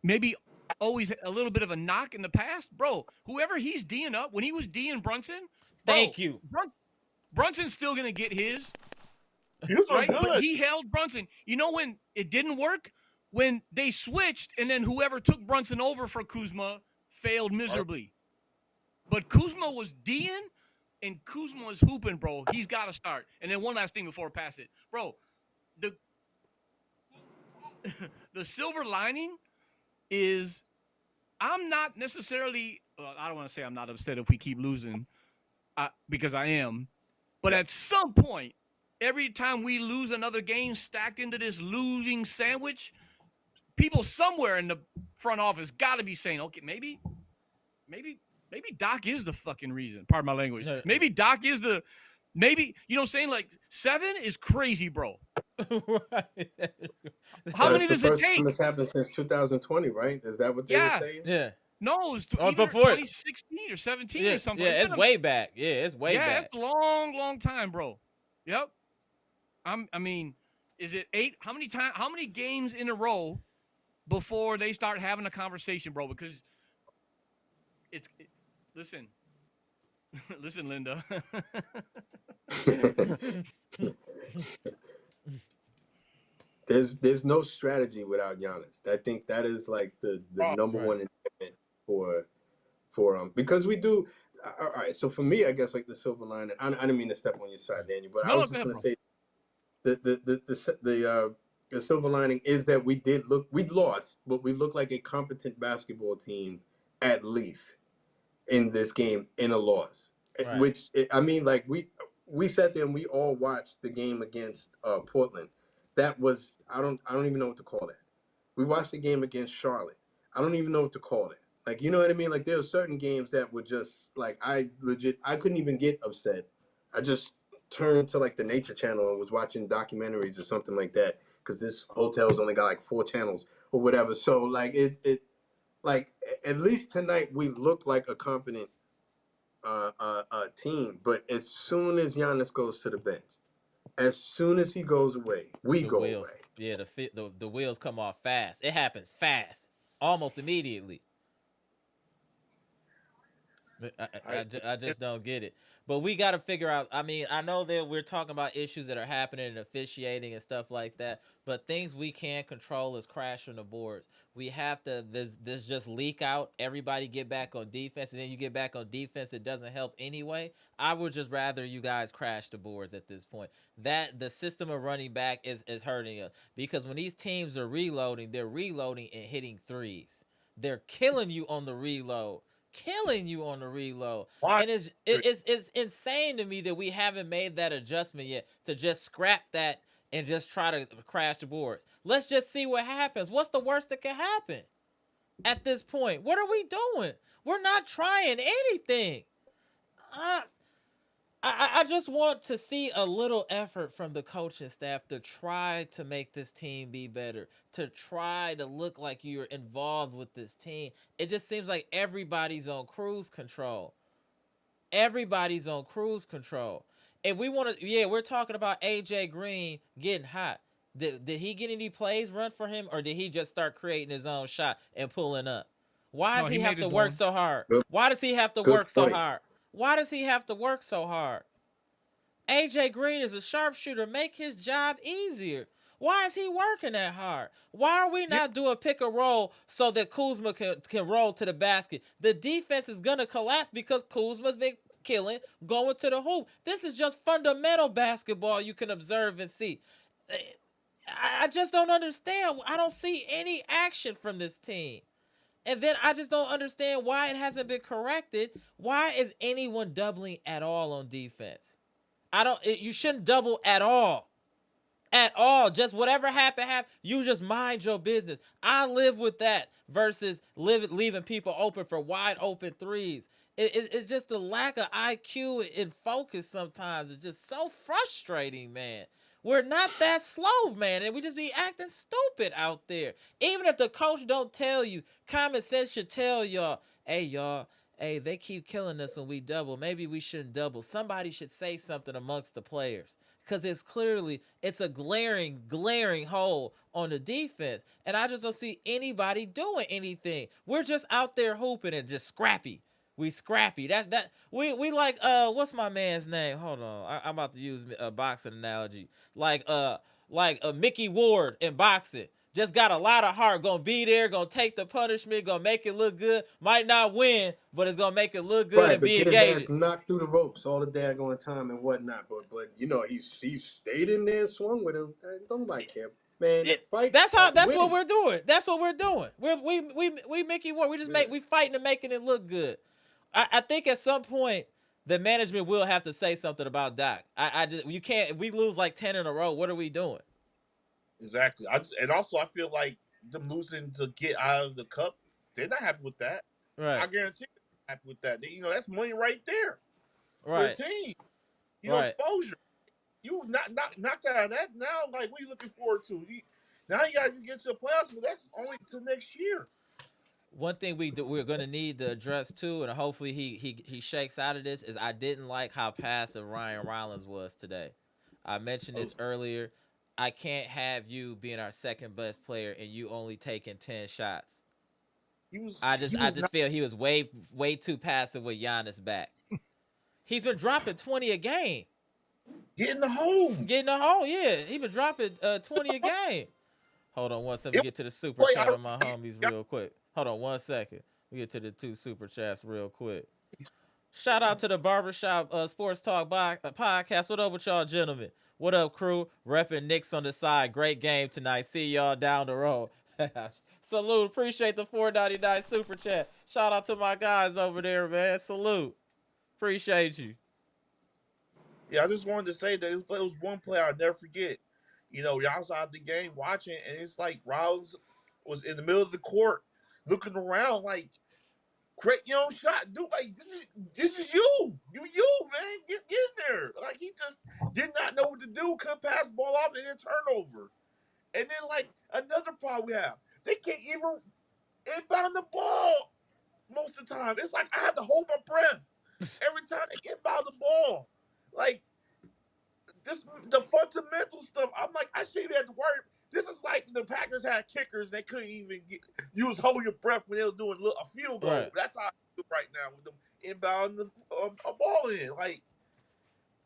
maybe always a little bit of a knock in the past, bro. Whoever he's D'ing up when he was D'ing Brunson, bro, Thank you. Brunson's still gonna get his, He was doing right? But good. he held Brunson. You know when it didn't work? When they switched and then whoever took Brunson over for Kuzma failed miserably. But Kuzma was D'ing and Kuzma was hooping, bro. He's got to start. And then one last thing before I pass it, bro. The silver lining is I'm not necessarily. I don't want to say I'm not upset if we keep losing, because I am. But at some point, every time we lose another game stacked into this losing sandwich, people somewhere in the front office got to be saying, okay, maybe Doc is the fucking reason. Pardon my language. Maybe Doc is the. Maybe, you know what I'm saying? Like, 7 is crazy, bro. Right. How many does it take? It's the first time it's happened since 2020, right? Is that what they were saying? Yeah. No, it's Or either before 2016 or 17 or something. Yeah, it's way back. Yeah, it's way back. Yeah, it's a long, long time, bro. Yep. I mean, is it 8? How many games in a row before they start having a conversation, bro? Because listen, listen, Linda. There's no strategy without Giannis. I think that is like the number one indictment for because we do. All right, so for me, I guess like the silver lining. I didn't mean to step on your side, Daniel, but I was just going to say the silver lining is that we lost, but we look like a competent basketball team at least in this game in a loss. Right. Which I mean, like we sat there and we all watched the game against Portland. That was I don't even know what to call that. We watched the game against Charlotte. I don't even know what to call that. Like, you know what I mean? Like, there were certain games that were just like I couldn't even get upset. I just turned to like the Nature Channel and was watching documentaries or something like that because this hotel's only got like 4 channels or whatever. So like it like at least tonight we look like a competent team. But as soon as Giannis goes to the bench, as soon as he goes away, we go away. Yeah, the wheels come off fast. It happens fast, almost immediately. I just don't get it. But we got to figure out. I mean, I know that we're talking about issues that are happening in officiating and stuff like that, but things we can't control is crashing the boards. We have to. This just leak out. Everybody get back on defense, and then you get back on defense. It doesn't help anyway. I would just rather you guys crash the boards at this point. That the system of running back is hurting us because when these teams are reloading, they're reloading and hitting threes. They're killing you on the reload. And it's insane to me that we haven't made that adjustment yet to just scrap that and just try to crash the boards. Let's just see what happens. What's the worst that can happen at this point? What are we doing? We're not trying anything. I just want to see a little effort from the coaching staff to try to make this team be better, to try to look like you're involved with this team. It just seems like everybody's on cruise control. If we want to, we're talking about AJ Green getting hot. Did he get any plays run for him, or did he just start creating his own shot and pulling up? Why does he have to work so hard? Why does he have to work so hard? Why does he have to work so hard? AJ Green is a sharpshooter. Make his job easier. Why is he working that hard? Why are we not doing pick and roll so that Kuzma can roll to the basket? The defense is going to collapse because Kuzma's been killing going to the hoop. This is just fundamental basketball you can observe and see. I just don't understand. I don't see any action from this team. And then I just don't understand why it hasn't been corrected. Why is anyone doubling at all on defense? You shouldn't double at all. At all. Just whatever happened. You just mind your business. I live with that versus leaving people open for wide open threes. It's just the lack of IQ and focus sometimes. It's just so frustrating, man. We're not that slow, man, and we just be acting stupid out there. Even if the coach don't tell you, common sense should tell y'all, hey, they keep killing us when we double. Maybe we shouldn't double. Somebody should say something amongst the players. Because it's a glaring hole on the defense. And I just don't see anybody doing anything. We're just out there hooping and just scrappy. We scrappy. We like what's my man's name? Hold on. I'm about to use a boxing analogy. Like Mickey Ward in boxing. Just got a lot of heart. Gonna be there. Gonna take the punishment. Gonna make it look good. Might not win, but it's gonna make it look good Right, and but be get his engaged. ass knocked through the ropes all the daggone time and whatnot. But you know he stayed in there and swung with him. Don't nobody care, man. Fight. That's Win. what we're doing. That's what we're doing. We Mickey Ward. We just we fighting and making it look good. I think at some point the management will have to say something about Doc. I just you can't. If we lose like 10 in a row, what are we doing? Exactly. And also I feel like them losing to get out of the cup, they're not happy with that. Right. I guarantee they're happy with that. That's money right there for the Right. team. Right. Exposure. You knocked out of that now. Like, what are you looking forward to? Now you got to get to the playoffs, but that's only to next year. One thing we're going to need to address too, and hopefully he shakes out of this, is I didn't like how passive Ryan Rollins was today. I mentioned this earlier. I can't have you being our second best player and you only taking 10 shots. I just feel he was way too passive with Giannis back. He's been dropping 20 a game. Get in the hole. Yeah. He's been dropping 20 a game. Hold on one second. Let me get to the super chat on my homies real quick. Hold on 1 second. We get to the 2 super chats real quick. Shout out to the Barbershop Sports Talk podcast. What up with y'all, gentlemen? What up, crew? Repping Knicks on the side. Great game tonight. See y'all down the road. Salute. Appreciate the $4.99 super chat. Shout out to my guys over there, man. Salute. Appreciate you. Yeah, I just wanted to say that it was one play I'll never forget. You're outside the game watching, and it's like Rollins was in the middle of the court looking around like, create your own shot. Dude, like, this is you. You, man. Get in there. Like, he just did not know what to do. Couldn't pass the ball off and then turnover. And then, like, another problem we have. They can't even inbound the ball most of the time. It's like I have to hold my breath every time they inbound the ball. Like, the fundamental stuff, I'm like, I shouldn't have to worry. This is like the Packers had kickers. They couldn't even you was holding your breath when they were doing a field goal. Right. That's how I feel right now with them inbound a ball in. Like,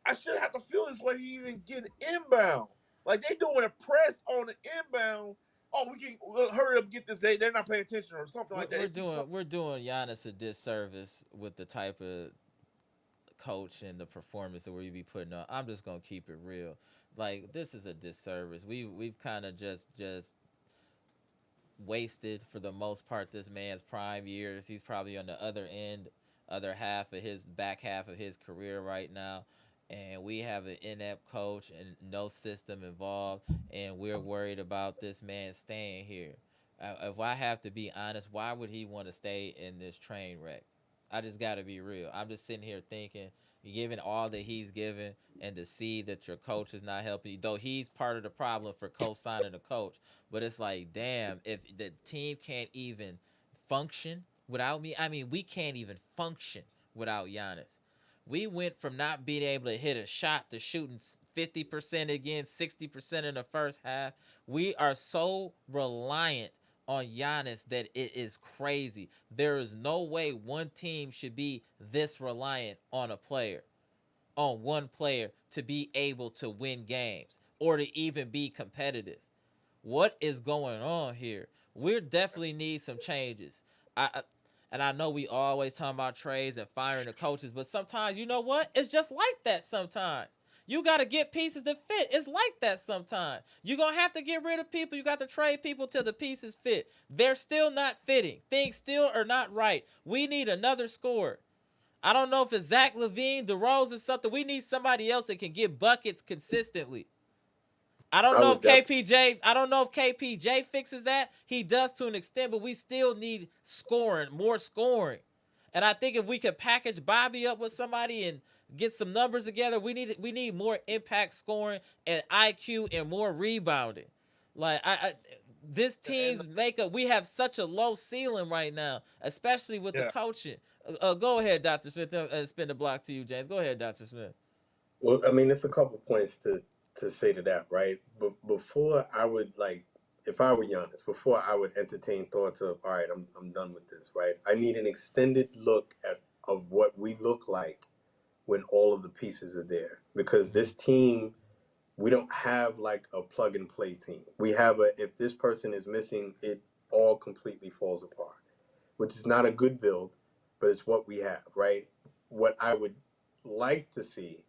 I shouldn't have to feel this way to even get inbound. Like, they doing a press on the inbound. Oh, we can hurry up and get this. They're not paying attention or something like that. We're doing Giannis a disservice with the type of coach and the performance that we be putting on. I'm just gonna keep it real. Like, this is a disservice. We've kind of just wasted for the most part this man's prime years. He's probably on the other half of his back half of his career right now. And we have an inept coach and no system involved, and we're worried about this man staying here. If I have to be honest, why would he want to stay in this train wreck? I just got to be real. I'm just sitting here thinking, given all that he's given, and to see that your coach is not helping you, though he's part of the problem for co-signing a coach. But it's like, damn, if the team can't even function without me, I mean, we can't even function without Giannis. We went from not being able to hit a shot to shooting 50% again, 60% in the first half. We are so reliant on Giannis that it is crazy. There is no way one team should be this reliant on one player to be able to win games or to even be competitive. What is going on here? We definitely need some changes. And I know we always talk about trades and firing the coaches, but sometimes, you know what? It's just like that sometimes. You got to get pieces that fit. It's like that sometimes. You're going to have to get rid of people. You got to trade people till the pieces fit. They're still not fitting. Things still are not right. We need another scorer. I don't know if it's Zach LaVine, DeRozan, something. We need somebody else that can get buckets consistently. I don't know if KPJ fixes that. He does to an extent, but we still need more scoring. And I think if we could package Bobby up with somebody and get some numbers together. We need more impact scoring and IQ and more rebounding. Like I this And team's makeup, we have such a low ceiling right now, especially with the yeah, coaching. Go ahead, Dr. Smith. Spin the block to you, James. Go ahead, Dr. Smith. Well, I mean, it's a couple points to say to that, right? But before I would like, if I were Giannis, before I would entertain thoughts of, all right, I'm done with this, right? I need an extended look at of what we look like when all of the pieces are there, because this team, we don't have like a plug and play team. We have a, if this person is missing, it all completely falls apart, which is not a good build, but it's what we have, right? What I would like to see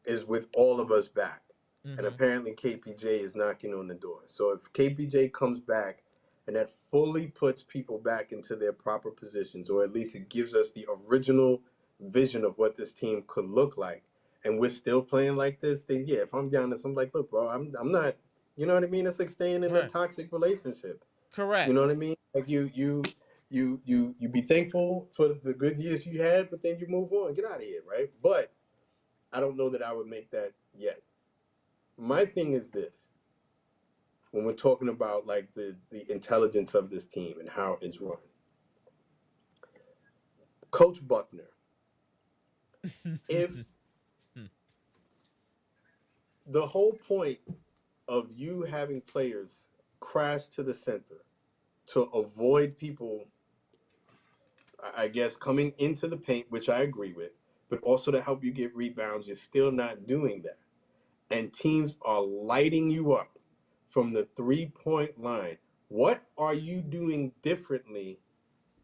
is with all of us back. And Mm-hmm. apparently KPJ is knocking on the door. So if KPJ comes back and that fully puts people back into their proper positions, or at least it gives us the original vision of what this team could look like, and we're still playing like this, then yeah, if I'm Giannis, I'm like, look, bro, I'm not, you know what I mean? It's like staying in a Right. toxic relationship. You know Correct. what I mean? Like you be thankful for the good years you had, but then you move on, get out of here, right? But I don't know that I would make that yet. My thing is this: when we're talking about like the intelligence of this team and how it's run, Coach Buckner, if the whole point of you having players crash to the center to avoid people, I guess, coming into the paint, which I agree with, but also to help you get rebounds, you're still not doing that. And teams are lighting you up from the 3-point line. What are you doing differently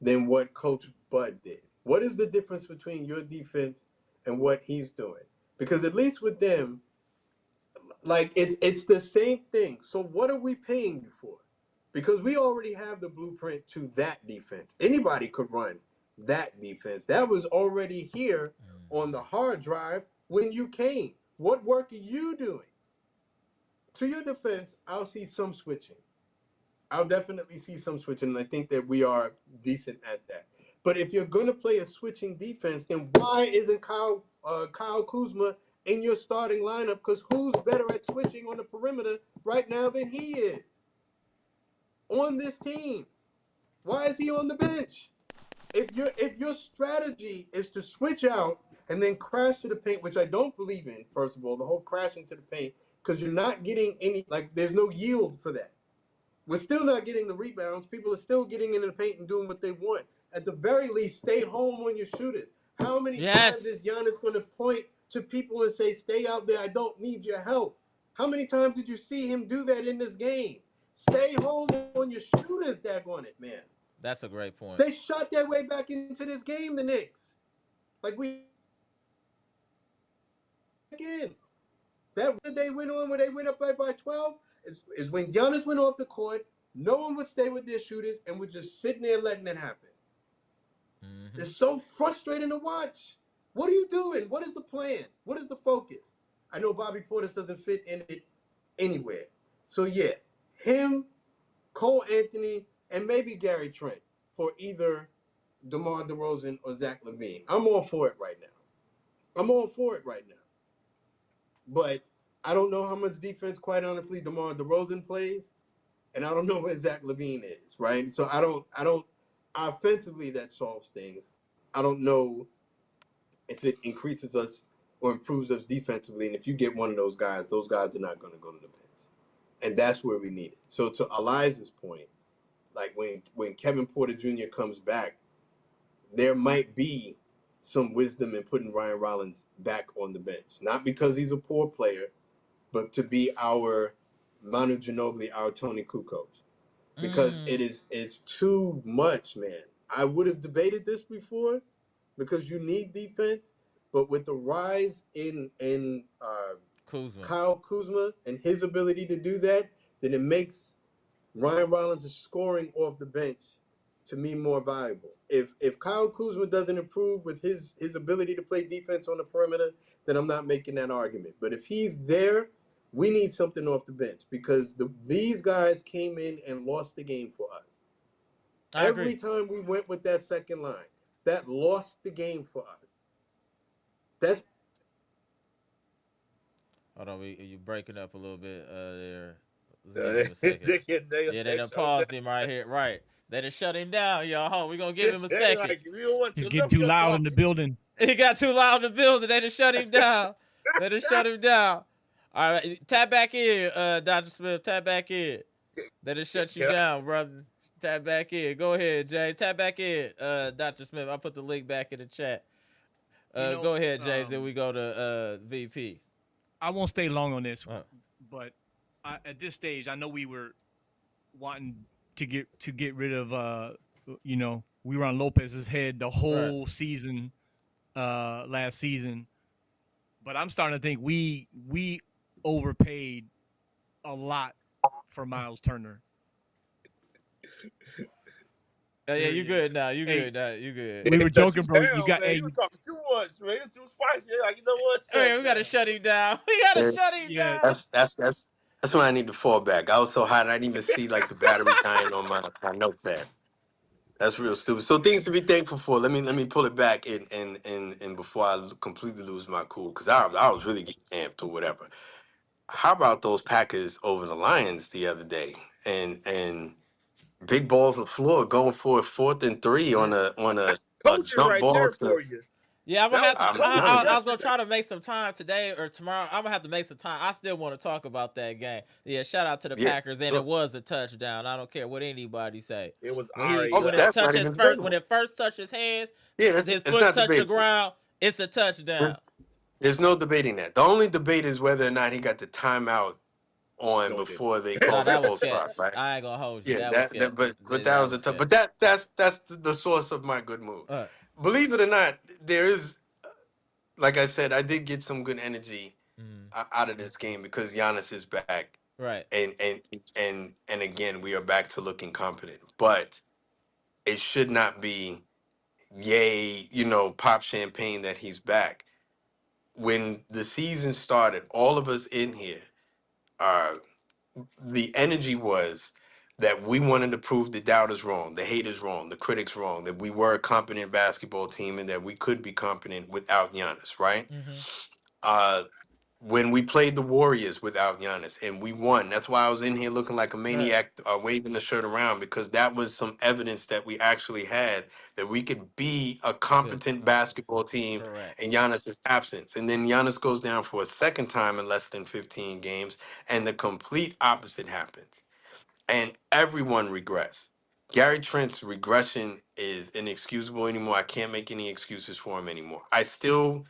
than what Coach Bud did? What is the difference between your defense and what he's doing? Because at least with them, like it's the same thing. So what are we paying you for? Because we already have the blueprint to that defense. Anybody could run that defense. That was already here on the hard drive when you came. What work are you doing? To your defense, I'll see some switching. I'll definitely see some switching, and I think that we are decent at that. But if you're going to play a switching defense, then why isn't Kyle Kuzma in your starting lineup? Because who's better at switching on the perimeter right now than he is on this team? Why is he on the bench? If your strategy is to switch out and then crash to the paint, which I don't believe in, first of all, the whole crashing to the paint, because you're not getting any, like, there's no yield for that. We're still not getting the rebounds. People are still getting in the paint and doing what they want. At the very least, stay home on your shooters. How many times Yes. is Giannis going to point to people and say, stay out there, I don't need your help? How many times did you see him do that in this game? Stay home on your shooters, daggone it, man. That's a great point. They shot their way back into this game, the Knicks. Like, we again. That they went on where they went up by 12 is when Giannis went off the court, no one would stay with their shooters and would just sitting there letting it happen. Mm-hmm. It's so frustrating to watch. What are you doing? What is the plan? What is the focus? I know Bobby Portis doesn't fit in it anywhere. So yeah, him, Cole Anthony, and maybe Gary Trent for either DeMar DeRozan or Zach LaVine. I'm all for it right now. I'm all for it right now. But I don't know how much defense, quite honestly, DeMar DeRozan plays, and I don't know where Zach LaVine is, right? So I don't. Offensively, that solves things. I don't know if it increases us or improves us defensively. And if you get one of those guys are not going to go to the bench, and that's where we need it. So to Eliza's point, like when Kevin Porter Jr. comes back, there might be some wisdom in putting Ryan Rollins back on the bench, not because he's a poor player, but to be our Manu Ginobili, our Tony Kukoc, because Mm. it's too much, man. I would have debated this before because you need defense, but with the rise in Kuzma. Kyle Kuzma and his ability to do that, then it makes Ryan Rollins' scoring off the bench to me more valuable. If Kyle Kuzma doesn't improve with his ability to play defense on the perimeter, then I'm not making that argument. But if he's there, we need something off the bench because these guys came in and lost the game for us. I agree. Every time we went with that second line, that lost the game for us. That's Hold on, you breaking up a little bit there. Let's give him a second. Yeah, they done paused him right here. Right. They done shut him down, y'all. Hold on, we gonna give him a second. Like, you know what? He's getting too loud in the building. He got too loud in the building. They done shut him down. They done shut him down. All right, tap back in, Dr. Smith. Tap back in. They done shut you down, brother. Tap back in. Go ahead, Jay. Tap back in, Dr. Smith. I'll put the link back in the chat. Go ahead, Jay. Then we go to VP. I won't stay long on this, but at this stage, I know we were wanting to get rid of, we were on Lopez's head the whole season, last season. But I'm starting to think we overpaid a lot for Myles Turner. Yeah, you good now. You good now. You good. We were joking, bro. You were talking too much, man. It's too spicy. Like, you know what? Hey, we gotta shut him down. We gotta shut him down. That's when I need to fall back. I was so hot I didn't even see like the battery dying on my notepad. That's real stupid. So things to be thankful for. Let me pull it back and before I completely lose my cool, because I was really getting amped or whatever. How about those Packers over the Lions the other day? And big balls on the floor going for a 4th and 3 on a jump right ball. there for you. Yeah, I'm gonna have to. I was gonna try to make some time today or tomorrow. I'm gonna have to make some time. I still want to talk about that game. Yeah, shout out to the Packers, and it was a touchdown. I don't care what anybody say. It was when it first touched his hands, his foot touched the ground. It's a touchdown. There's no debating that. The only debate is whether or not he got the timeout on before they called the full stop. Right? I ain't gonna hold you. Yeah, but that was a tough. But that's the source of my good mood. Believe it or not, there is, like I said, I did get some good energy out of this game because Giannis is back. Right. And again, we are back to looking competent. But it should not be, yay, pop champagne that he's back. When the season started, all of us in here, the energy was that we wanted to prove the doubters wrong, the haters wrong, the critics wrong, that we were a competent basketball team and that we could be competent without Giannis, right? When we played the Warriors without Giannis and we won, that's why I was in here looking like a maniac, waving the shirt around, because that was some evidence that we actually had that we could be a competent basketball team in Giannis' absence. And then Giannis goes down for a second time in less than 15 games, and the complete opposite happens. And everyone regrets. Gary Trent's regression is inexcusable anymore. I can't make any excuses for him anymore. I still...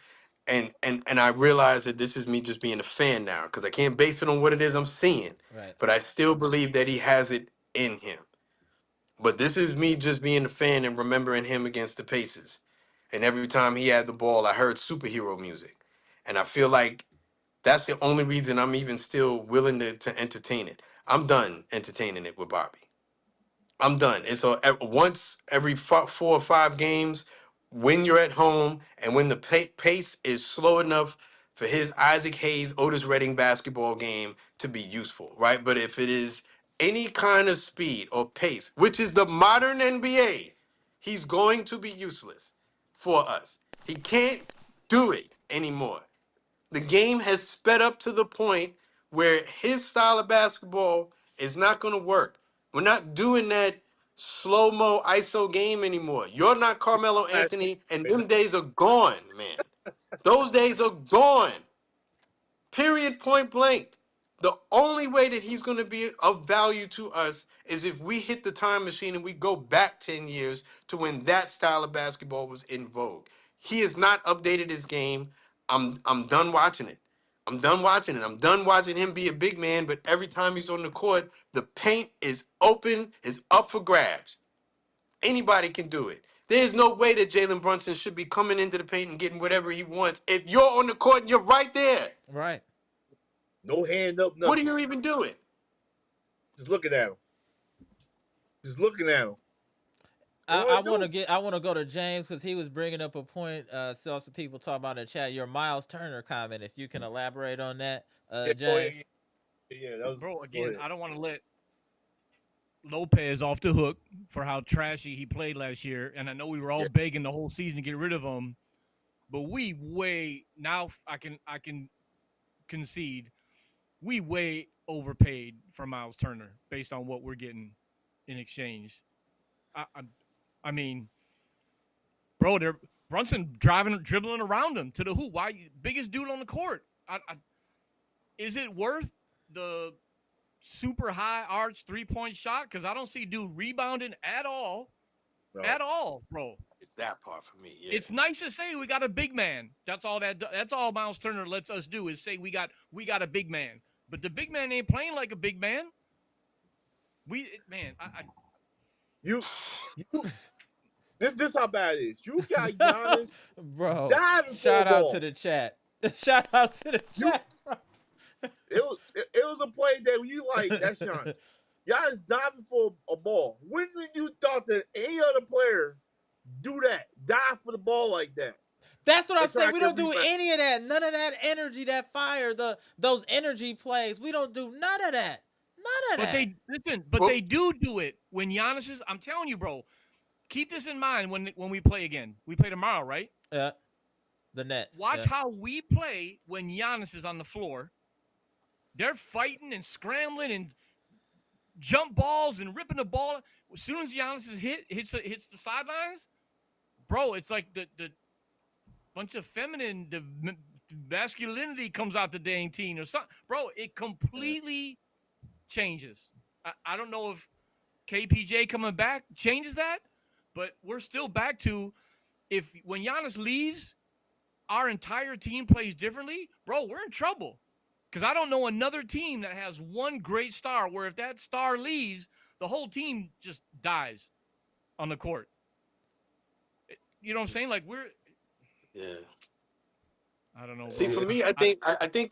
And I realize that this is me just being a fan now, because I can't base it on what it is I'm seeing. Right. But I still believe that he has it in him. But this is me just being a fan and remembering him against the Pacers. And every time he had the ball, I heard superhero music. And I feel like that's the only reason I'm even still willing to entertain it. I'm done entertaining it with Bobby. I'm done. And so once every 4 or 5 games, when you're at home and when the pace is slow enough for his Isaac Hayes, Otis Redding basketball game to be useful, right? But if it is any kind of speed or pace, which is the modern NBA, he's going to be useless for us. He can't do it anymore. The game has sped up to the point where his style of basketball is not going to work. We're not doing that slow-mo ISO game anymore. You're not Carmelo Anthony, and them days are gone, man. Those days are gone. Period, point blank. The only way that he's going to be of value to us is if we hit the time machine and we go back 10 years to when that style of basketball was in vogue. He has not updated his game. I'm done watching it. I'm done watching it. I'm done watching him be a big man, but every time he's on the court, the paint is open, is up for grabs. Anybody can do it. There's no way that Jalen Brunson should be coming into the paint and getting whatever he wants. If you're on the court and you're right there. Right. No hand up, nothing. What are you even doing? Just looking at him. Just looking at him. I want to go to James because he was bringing up a point. Saw some people talk about in the chat. Your Myles Turner comment. If you can elaborate on that, James. Yeah, that was, bro. Again, I don't want to let Lopez off the hook for how trashy he played last year, and I know we were all begging the whole season to get rid of him, but now I can concede we way overpaid for Myles Turner based on what we're getting in exchange. I mean, bro, they're Brunson dribbling around him to the hoop. Why biggest dude on the court? Is it worth the super high arch 3-point shot? Because I don't see dude rebounding at all. No. At all, bro. It's that part for me. Yeah. It's nice to say we got a big man. That's all Myles Turner lets us do is say we got a big man. But the big man ain't playing like a big man. This how bad it is. You got Giannis Bro, diving for shout a out ball. to the chat. Shout out to the chat. Bro. It was a play that you like. That's Giannis. Giannis diving for a ball. When did you thought that any other player do that? Dive for the ball like that? That's what I'm It's saying. like We don't do every- any of that. None of that energy, that fire, those energy plays. We don't do none of that. None of But that. they do it when Giannis is. I'm telling you, bro. Keep this in mind when we play again. We play tomorrow, right? Yeah. The Nets. Watch how we play when Giannis is on the floor. They're fighting and scrambling and jump balls and ripping the ball. As soon as Giannis hits the sidelines, bro, it's like the bunch of the masculinity comes out the dang team or something. Bro, it completely changes. I don't know if KPJ coming back changes that, but we're still back to when Giannis leaves, our entire team plays differently, bro, we're in trouble. Because I don't know another team that has one great star where if that star leaves, the whole team just dies on the court. You know what I'm saying? Like Yeah. I don't know. See, Bro. for me, I think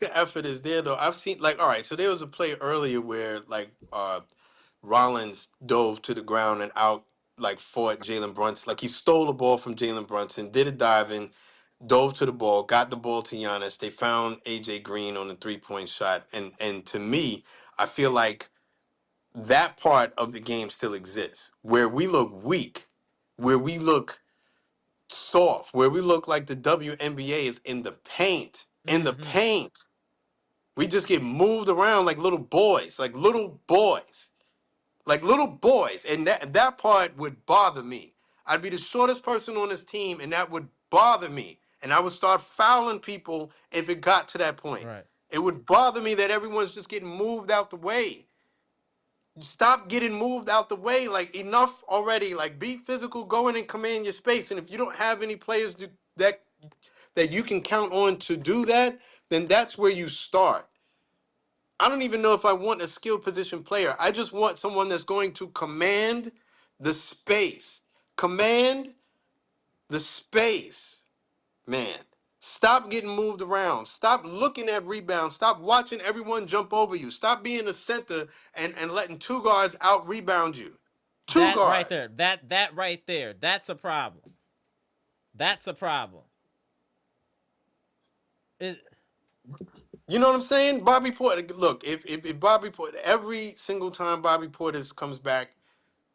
the effort is there though. I've seen all right. So there was a play earlier where Rollins dove to the ground and fought Jalen Brunson. Like he stole the ball from Jalen Brunson, did a diving, dove to the ball, got the ball to Giannis. They found AJ Green on the 3-point shot, and to me, I feel like that part of the game still exists where we look weak, where we look soft, where we look like the WNBA is in the paint. In the paint. We just get moved around like little boys. And that part would bother me. I'd be the shortest person on this team, and that would bother me. And I would start fouling people if it got to that point. Right. It would bother me that everyone's just getting moved out the way. Stop getting moved out the way. Like, enough already. Like, be physical, go in and command your space. And if you don't have any players that you can count on to do that, then that's where you start. I don't even know if I want a skilled position player. I just want someone that's going to command the space. Command the space. Man, stop getting moved around. Stop looking at rebounds. Stop watching everyone jump over you. Stop being a center and letting two guards out rebound you. Two That guards. right there. That right there. That's a problem. That's a problem. You know what I'm saying? Bobby Portis. Look, if Bobby Portis, every single time Bobby Portis comes back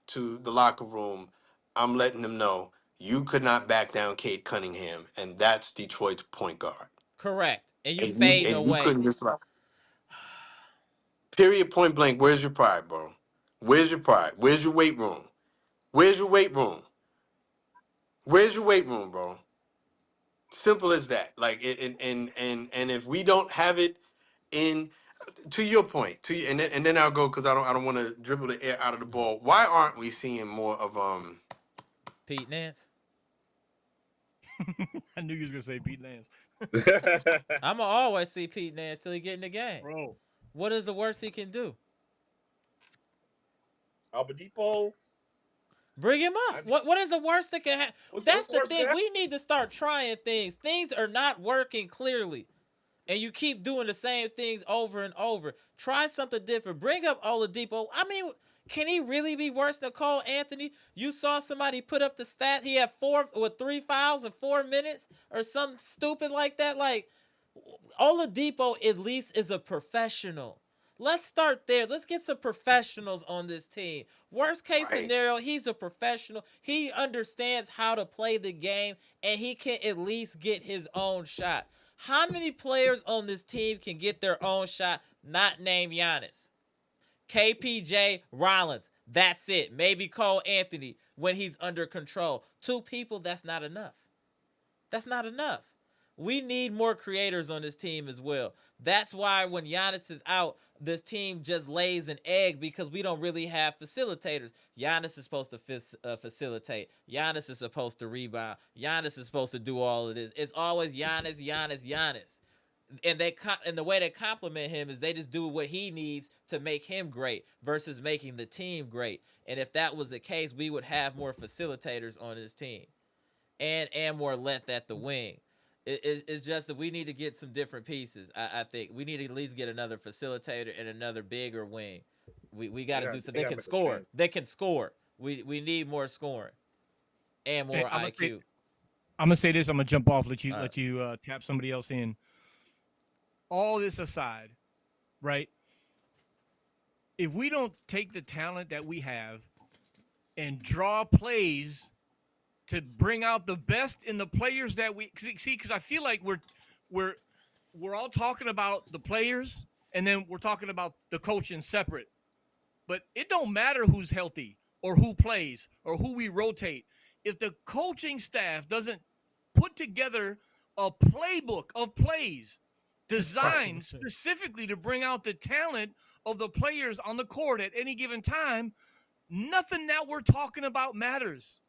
to the locker room, I'm letting them know you could not back down Cade Cunningham, and that's Detroit's point guard. Correct. And you fade away. You couldn't just period, point blank. Where's your pride, bro? Where's your pride? Where's your weight room? Where's your weight room? Where's your weight room, bro? Simple as that. Like, and if we don't have it in, to your point, and then I'll go because I don't want to dribble the air out of the ball. Why aren't we seeing more of Pete Nance? I knew you was gonna say Pete Nance. I'ma always see Pete Nance till he get in the game. Bro, what is the worst he can do? Albadipo. Bring him up. What is the worst that can happen? That's the thing. We need to start trying things. Things are not working clearly. And you keep doing the same things over and over. Try something different. Bring up Oladipo. I mean, can he really be worse than Cole Anthony? You saw somebody put up the stat. He had 3 fouls in 4 minutes or something stupid like that. Like, Oladipo at least is a professional. Let's start there. Let's get some professionals on this team. Worst case scenario, he's a professional. He understands how to play the game, and he can at least get his own shot. How many players on this team can get their own shot, not named Giannis? KPJ Rollins. That's it. Maybe Cole Anthony when he's under control. 2 people, that's not enough. That's not enough. We need more creators on this team as well. That's why when Giannis is out, this team just lays an egg because we don't really have facilitators. Giannis is supposed to facilitate. Giannis is supposed to rebound. Giannis is supposed to do all of this. It's always Giannis, Giannis, Giannis. And the way they compliment him is they just do what he needs to make him great versus making the team great. And if that was the case, we would have more facilitators on this team and more length at the wing. It's just that we need to get some different pieces. I think we need to at least get another facilitator and another bigger wing. We got to do so they can score. They can score. We need more scoring and more IQ. I'm gonna say this. I'm gonna jump off. Let you tap somebody else in. All this aside, right? If we don't take the talent that we have and draw plays to bring out the best in the players that we see, because I feel like we're all talking about the players and then we're talking about the coaching separate. But it don't matter who's healthy or who plays or who we rotate. If the coaching staff doesn't put together a playbook of plays designed specifically to bring out the talent of the players on the court at any given time, nothing that we're talking about matters.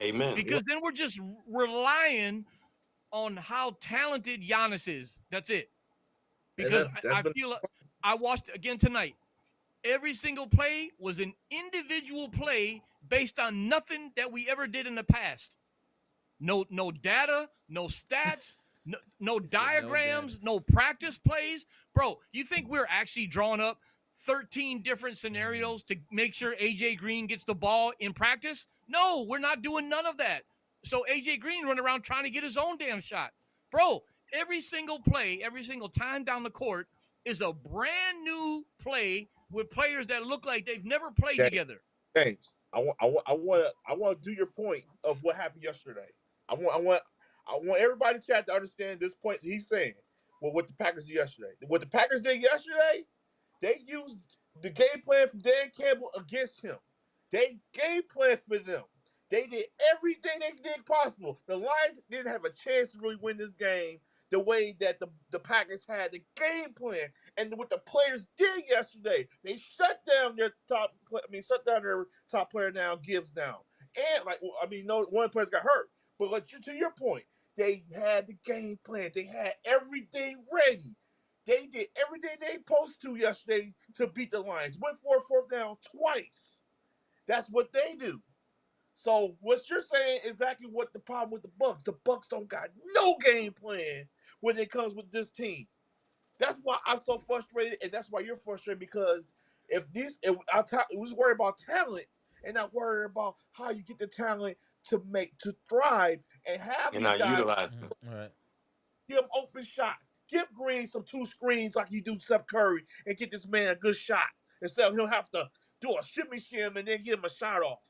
Amen. Because then we're just relying on how talented Giannis is. That's it. Because I feel like I watched again tonight. Every single play was an individual play based on nothing that we ever did in the past. No data, no stats, no diagrams, no practice plays. Bro, you think we're actually drawing up 13 different scenarios to make sure AJ Green gets the ball in practice? No, we're not doing none of that. So AJ Green running around trying to get his own damn shot. Bro, every single play, every single time down the court is a brand new play with players that look like they've never played together. James, I want to do your point of what happened yesterday. I want everybody in chat to understand this point he's saying. Well, what the Packers did yesterday. What the Packers did yesterday, they used the game plan from Dan Campbell against him. They game plan for them. They did everything they did possible. The Lions didn't have a chance to really win this game the way that the Packers had the game plan. And what the players did yesterday, they shut down their top player now, Gibbs now. And no one of the players got hurt. But to your point, they had the game plan. They had everything ready. They did everything they supposed to yesterday to beat the Lions. Went for a fourth down twice. That's what they do. So what you're saying is exactly what the problem with the Bucks. The Bucks don't got no game plan when it comes with this team. That's why I'm so frustrated, and that's why you're frustrated, because if we was worried about talent and not worried about how you get the talent to thrive and have And these not guys utilize them. Right. give them open shots. Give Green some 2 screens like you do Steph Curry and get this man a good shot instead of he'll have to do a shimmy shim and then get him a shot off.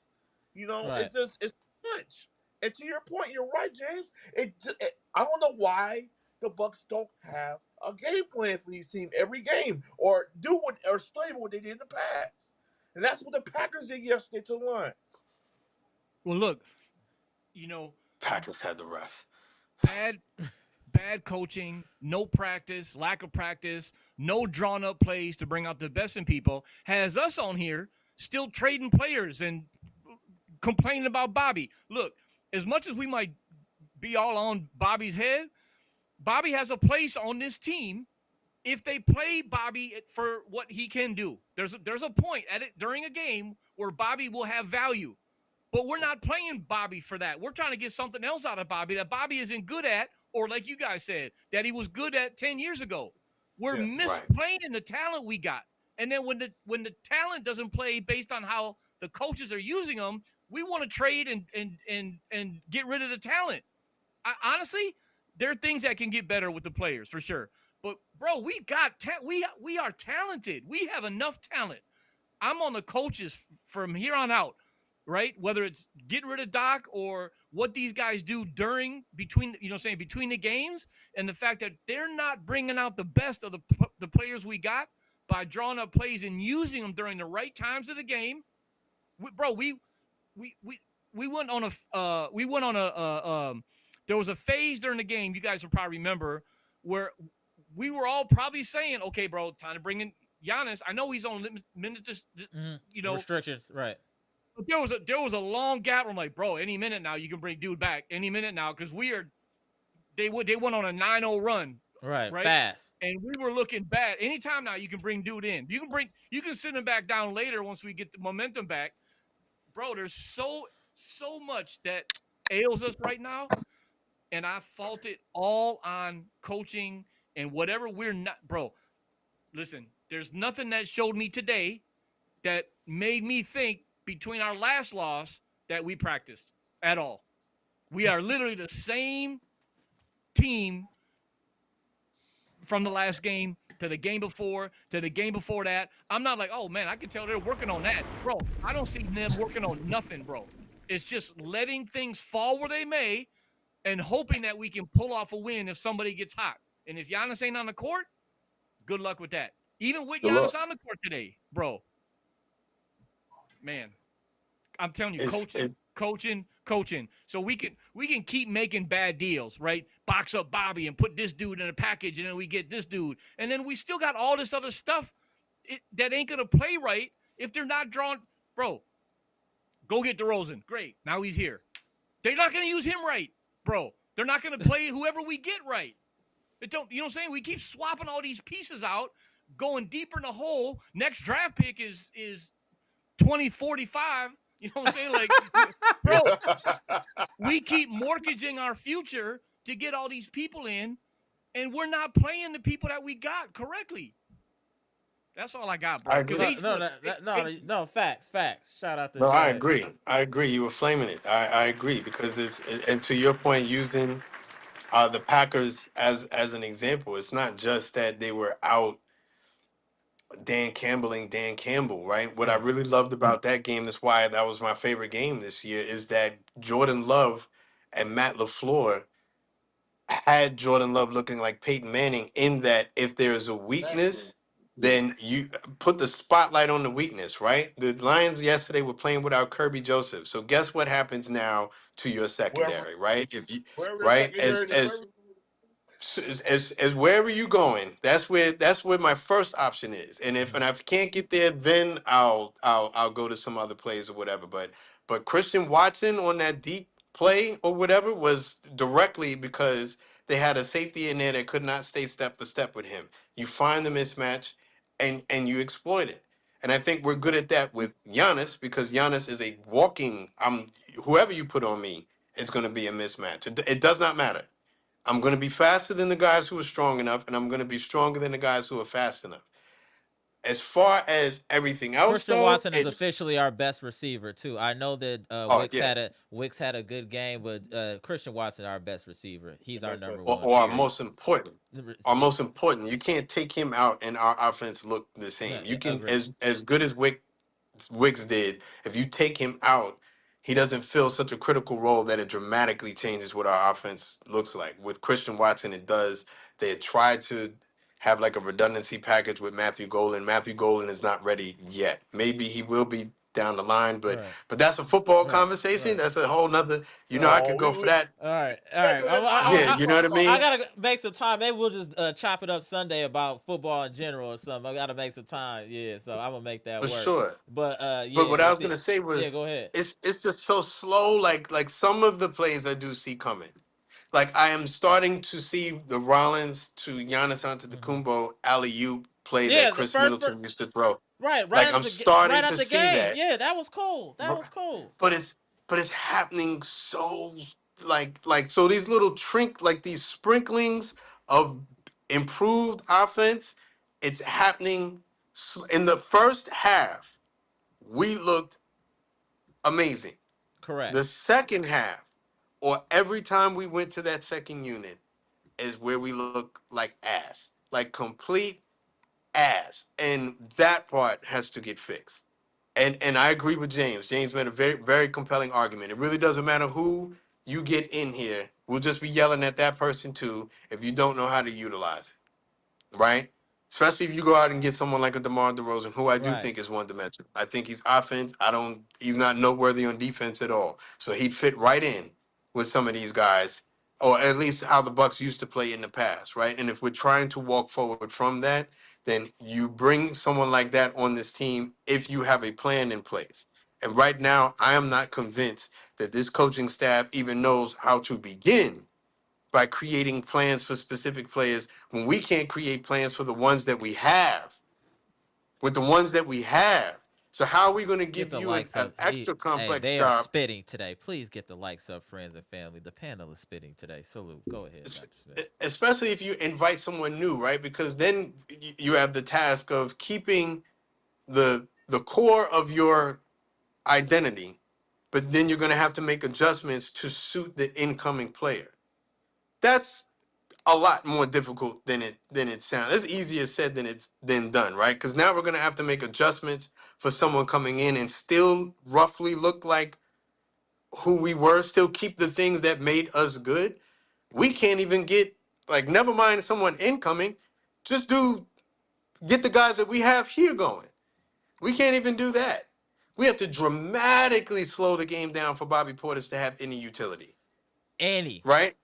Right. It's much. And to your point, you're right, James. I don't know why the Bucks don't have a game plan for these teams every game, or study what they did in the past. And that's what the Packers did yesterday to the Lions. Well, look, Packers had the refs. Bad coaching, no practice, lack of practice, no drawn up plays to bring out the best in people has us on here still trading players and complaining about Bobby. Look, as much as we might be all on Bobby's head, Bobby has a place on this team if they play Bobby for what he can do. There's a point at it during a game where Bobby will have value. But we're not playing Bobby for that. We're trying to get something else out of Bobby that Bobby isn't good at, or like you guys said, that he was good at 10 years ago. We're misplaying the talent we got. And then when the talent doesn't play based on how the coaches are using them, we want to trade and get rid of the talent. Honestly, there are things that can get better with the players for sure. But bro, we are talented. We have enough talent. I'm on the coaches from here on out. right? Whether it's getting rid of Doc or what these guys do between the games, and the fact that they're not bringing out the best of the players we got by drawing up plays and using them during the right times of the game. We, we we went on a there was a phase during the game, you guys will probably remember, where we were all probably saying, okay, bro, time to bring in Giannis. I know he's on minutes, restrictions, right? but there was a long gap. I'm like, bro, any minute now you can bring dude back. Any minute now, because they went on a 9-0 run. Right, Right? fast. And we were looking bad. Anytime now you can bring dude in. You can send him back down later once we get the momentum back. Bro, there's so much that ails us right now. And I fault it all on coaching and whatever we're not. Bro, listen, there's nothing that showed me today that made me think between our last loss that we practiced at all. We are literally the same team from the last game to the game before to the game before that. I'm not like, oh man, I can tell they're working on that. Bro, I don't see them working on nothing, bro. It's just letting things fall where they may and hoping that we can pull off a win if somebody gets hot. And if Giannis ain't on the court, good luck with that. Even with Good Giannis luck. on the court today, bro, man, I'm telling you, It's, it, coaching. So we can keep making bad deals, right? Box up Bobby and put this dude in a package, and then we get this dude, and then we still got all this other stuff that ain't gonna play right if they're not drawn. Bro, go get DeRozan. Great, now he's here. They're not gonna use him right, bro. They're not gonna play whoever we get right. It don't, you know what I'm saying? We keep swapping all these pieces out, going deeper in the hole. Next draft pick is 2045. You know what I'm saying? Like, bro, we keep mortgaging our future to get all these people in, and we're not playing the people that we got correctly. That's all I got, I bro. Because agree. No, facts. Shout out to No, I go ahead. agree. I agree. You were flaming it. I agree because and to your point, using the Packers as an example, it's not just that they were out Dan Campbell, right? What I Right. really loved about that game, that's why that was my favorite game this year, is that Jordan Love and Matt LaFleur had Jordan Love looking like Peyton Manning in that if there's a weakness, then you put the spotlight on the weakness, right? The Lions yesterday were playing without Kirby Joseph. So guess what happens now to your wherever, secondary, right? If you wherever the right secondary is, as wherever you going, that's where my first option is. And if I can't get there, then I'll go to some other plays or whatever. But Christian Watson on that deep play or whatever was directly because they had a safety in there that could not stay step for step with him. You find the mismatch and you exploit it. And I think we're good at that with Giannis because Giannis is a walking. Whoever you put on me is going to be a mismatch. It does not matter. I'm going to be faster than the guys who are strong enough, and I'm going to be stronger than the guys who are fast enough. As far as everything else, Christian though, Watson is it's officially our best receiver too. I know that oh yeah, Wicks had a good game, but Christian Watson our best receiver. He's our best number receiver. one. or our Period. most important. Our Yeah, most important. You can't take him out, and our offense look the yeah, same. You can agree. as good as Wicks did. If you take him out, he doesn't fill such a critical role that it dramatically changes what our offense looks like. With Christian Watson, it does. They had tried to have like a redundancy package with Matthew Golden. Matthew Golden is not ready yet. Maybe he will be down the line, but Right, that's a football right, conversation. right. That's a whole nother. I Right. could Oh, go for that. All right, all right. let Yeah, you know what I I mean. gotta make some time. Maybe we'll just chop it up Sunday about football in general or something. I gotta make some time. Yeah, so I'm gonna make that For work. sure. But But yeah, what I with was gonna the say yeah, was go ahead. it's just so slow. Like some of the plays I do see coming. Like I am starting to see the Rollins to Giannis Hmm. Antetokounmpo alley oop play that Yeah, the Chris first, Middleton used to throw. right Like out I'm the starting right out to the see game. that, Yeah, that was cool. That but was cool. it's happening so like so these little these sprinklings of improved offense. It's happening in the first half. We looked amazing. Correct. The second half, or every time we went to that second unit, is where we look like ass, like complete ass. And that part has to get fixed. And I agree with James. James made a very, very compelling argument. It really doesn't matter who you get in here. We'll just be yelling at that person too if you don't know how to utilize it. Right? Especially if you go out and get someone like a DeMar DeRozan, who I do Right. think is one dimensional. I think he's offense. He's not noteworthy on defense at all. So he'd fit right in with some of these guys, or at least how the Bucks used to play in the past, right? And if we're trying to walk forward from that, then you bring someone like that on this team if you have a plan in place. And right now, I am not convinced that this coaching staff even knows how to begin by creating plans for specific players when we can't create plans for the ones that we have with the ones that we have. So how are we going to Get give the you likes an up. extra Hey, complex they are job, spitting today. Please get the likes up, friends and family. The panel is spitting today. Salute. Go ahead, Dr. Smith. especially if you invite someone new, right? Because then you have the task of keeping the core of your identity, but then you're going to have to make adjustments to suit the incoming player. That's a lot more difficult than it sounds. It's easier said than done, right? Because now we're gonna have to make adjustments for someone coming in and still roughly look like who we were, still keep the things that made us good. We can't even get like never mind someone incoming, just get the guys that we have here going. We can't even do that. We have to dramatically slow the game down for Bobby Portis to have any utility, Annie. right?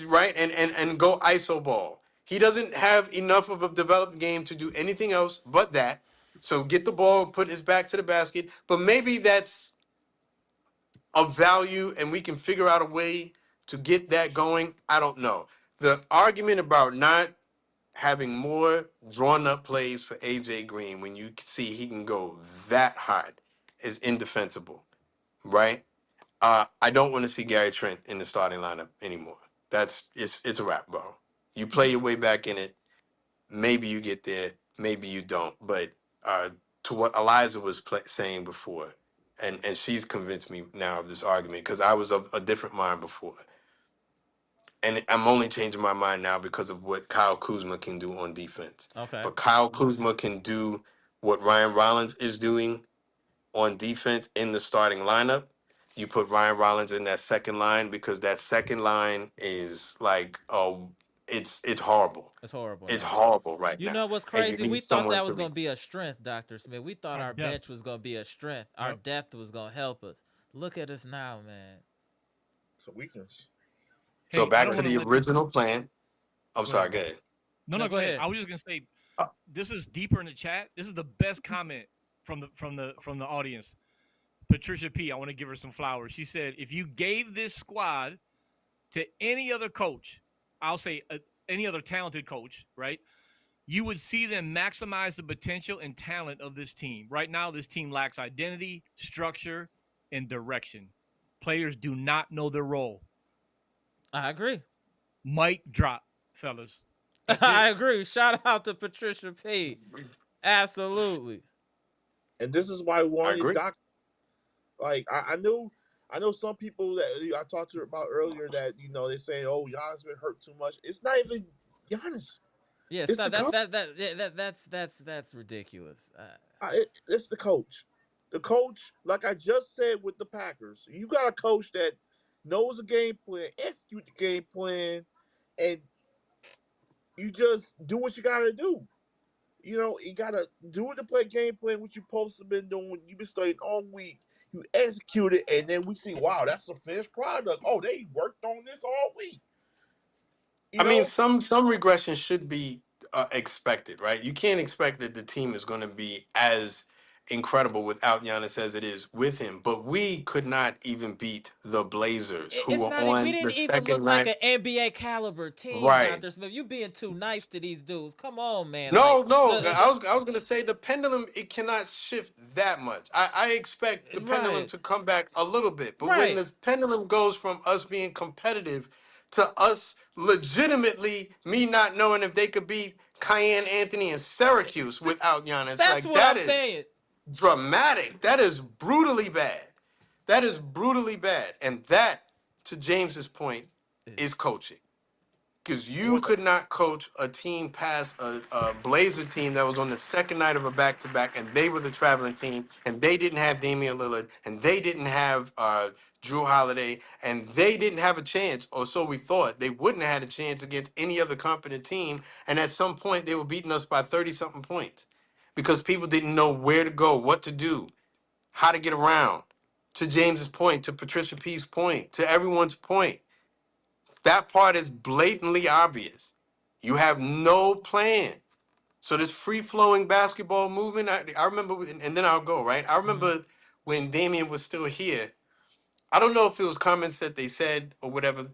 Right, and go iso ball. He doesn't have enough of a developed game to do anything else but that. So get the ball, put his back to the basket. But maybe that's of value, and we can figure out a way to get that going. I don't know. The argument about not having more drawn up plays for AJ Green when you see he can go that hot is indefensible, right? I don't want to see Gary Trent in the starting lineup anymore. It's a wrap, bro. You play your way back in it. Maybe you get there, maybe you don't. But to what Eliza was saying before, and she's convinced me now of this argument because I was of a different mind before, and I'm only changing my mind now because of what Kyle Kuzma can do on defense. Okay. But Kyle Kuzma can do what Ryan Rollins is doing on defense in the starting lineup. You put Ryan Rollins in that second line because that second line is like, it's horrible. It's horrible It's now. horrible right You now, know what's and you crazy? need We thought someone that to was lead. going to be a strength, Dr. Smith. We thought our depth. bench was going to be a strength. Our Yep. depth was going to help us. Look at us now, man. It's a weakness. So Hey, I back don't to want to the let this. original plan. I'm Go sorry, ahead, go bro. ahead. No, Go go ahead. ahead. I was just gonna say, this is deeper in the chat. This is the best comment from the audience. Patricia P. I want to give her some flowers. She said, if you gave this squad to any other coach, I'll say any other talented coach, right? You would see them maximize the potential and talent of this team. Right now, this team lacks identity, structure, and direction. Players do not know their role. I agree. Mic drop, fellas. That's I it. agree. Shout out to Patricia P. Absolutely. And this is why we I wanted agree. Doc. Like I know some people that I talked to her about earlier that they say, "Oh, Giannis been hurt too much." It's not even Giannis. Yeah, It's stop. the coach. That's ridiculous. It's the coach. The coach, like I just said with the Packers, you got a coach that knows the game plan, execute the game plan, and you just do what you got to do. You gotta do it to play game plan, what you supposed to been doing. You've been studying all week. You execute it, and then we see, wow, that's a finished product. Oh, they worked on this all week. You I mean, know, some regression should be expected, right? You can't expect that the team is going to be as incredible without Giannis as it is with him. But we could not even beat the Blazers, who It's were not. We on the didn't even look second like night. an NBA caliber team, Right. Doctor Smith. You being too nice to these dudes. Come on, man. Like No, no. the I was gonna say the pendulum, it cannot shift that much. I expect the pendulum right, to come back a little bit, but when right. the pendulum goes from us being competitive to us legitimately me not knowing if they could beat Cayenne Anthony and Syracuse without Giannis, That's like what that I'm is saying. dramatic. That is brutally bad. That is brutally bad. And that, to James's point, Is is coaching. Because you could not coach a team past a Blazer team that was on the second night of a back-to-back, and they were the traveling team, and they didn't have Damian Lillard, and they didn't have Drew Holiday, and they didn't have a chance, or so we thought. They wouldn't have had a chance against any other competent team, and at some point they were beating us by 30-something points because people didn't know where to go, what to do, how to get around. To James's point, to Patricia P's point, to everyone's point. That part is blatantly obvious. You have no plan. So this free-flowing basketball movement, I remember, and then I'll go, right? I remember when Damian was still here. I don't know if it was comments that they said or whatever.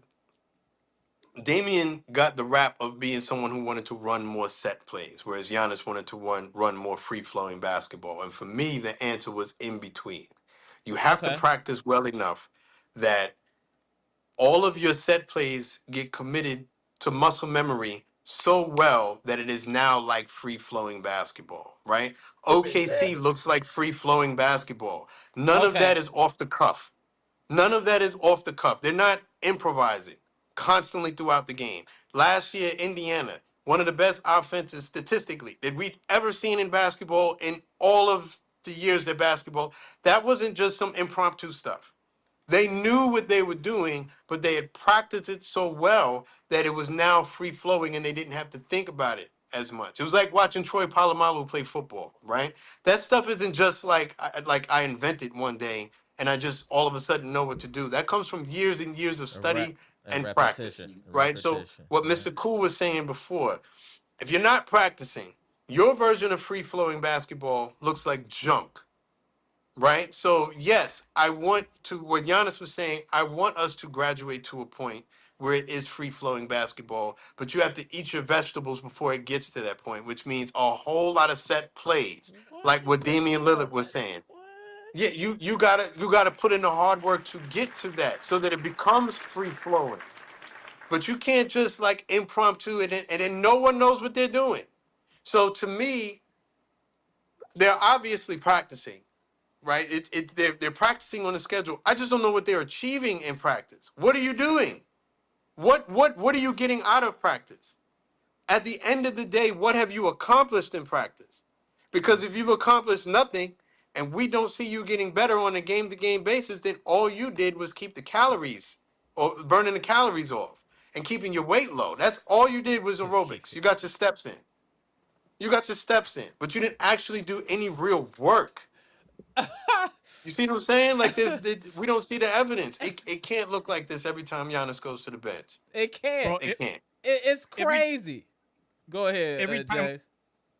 Damian got the rap of being someone who wanted to run more set plays, whereas Giannis wanted to run more free-flowing basketball. And for me, the answer was in between. You have to practice well enough that all of your set plays get committed to muscle memory so well that it is now like free-flowing basketball, right? OKC looks like free-flowing basketball. None of that is off the cuff. None of that is off the cuff. They're not improvising constantly throughout the game. Last year, Indiana, one of the best offenses statistically that we've ever seen in basketball in all of the years that basketball, that wasn't just some impromptu stuff. They knew what they were doing, but they had practiced it so well that it was now free-flowing and they didn't have to think about it as much. It was like watching Troy Polamalu play football, right? That stuff isn't just like I invented one day and I just all of a sudden know what to do. That comes from years and years of study and practice, right? So what Mr. Cool was saying before, if you're not practicing, your version of free-flowing basketball looks like junk. Right? So, yes, I want to, what Giannis was saying, I want us to graduate to a point where it is free-flowing basketball, but you have to eat your vegetables before it gets to that point, which means a whole lot of set plays, like what Damian Lillard was saying. Yeah, you gotta put in the hard work to get to that so that it becomes free-flowing. But you can't just like impromptu and then no one knows what they're doing. So to me, they're obviously practicing. Right? They're practicing on a schedule. I just don't know what they're achieving in practice. What are you doing? What are you getting out of practice? At the end of the day, what have you accomplished in practice? Because if you've accomplished nothing and we don't see you getting better on a game-to-game basis, then all you did was keep the calories or burning the calories off and keeping your weight low. That's all you did was aerobics. You got your steps in. But you didn't actually do any real work. You see what I'm saying? Like we don't see the evidence. It can't look like this every time Giannis goes to the bench. It can't. Bro, it can't. It's crazy. Go ahead, James.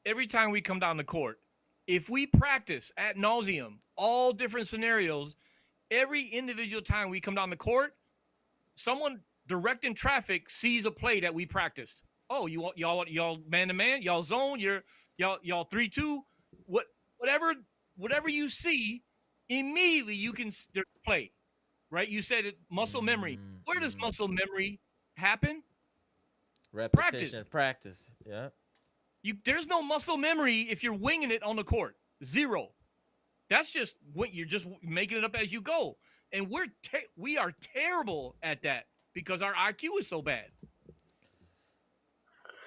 Every time we come down the court, if we practice ad nauseum all different scenarios, every individual time we come down the court, someone directing traffic sees a play that we practiced. Oh, y'all man to man, y'all zone, y'all 3-2, whatever you see, immediately you can play, right? You said it, muscle memory. Where does muscle memory happen? Repetition, practice. Yeah. There's no muscle memory if you're winging it on the court. Zero. That's just what you're just making it up as you go. And we are terrible at that because our IQ is so bad.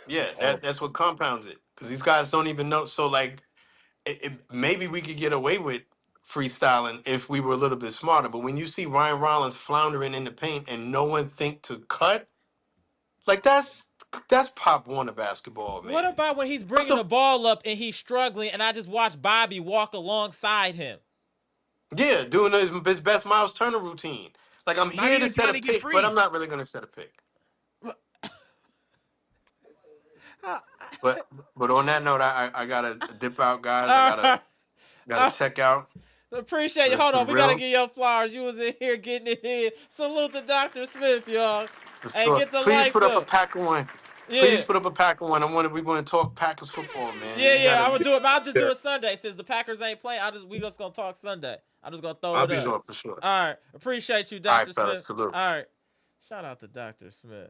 Yeah, that's what compounds it. Because these guys don't even know. So, like, maybe we could get away with freestyling if we were a little bit smarter. But when you see Ryan Rollins floundering in the paint and no one think to cut, like that's Pop Warner basketball, man. What about when he's bringing the ball up and he's struggling and I just watch Bobby walk alongside him? Yeah, doing his best Myles Turner routine. Like, I'm here to set a pick, but I'm not really going to set a pick. But on that note, I gotta dip out, guys. I gotta check out. Appreciate you. Hold on, we gotta get your flowers. You was in here getting it in. Salute to Dr. Smith, y'all. Hey, get the Please put up up a Packer one. Yeah. Please put up a Packer one. We want to talk Packers football, man. Yeah. I'm gonna do it. But I'll just do it Sunday since the Packers ain't playing. We just gonna talk Sunday. I'm just gonna throw it up. I'll be for sure. All right, appreciate you, Dr. Smith. Salute. All right, shout out to Dr. Smith.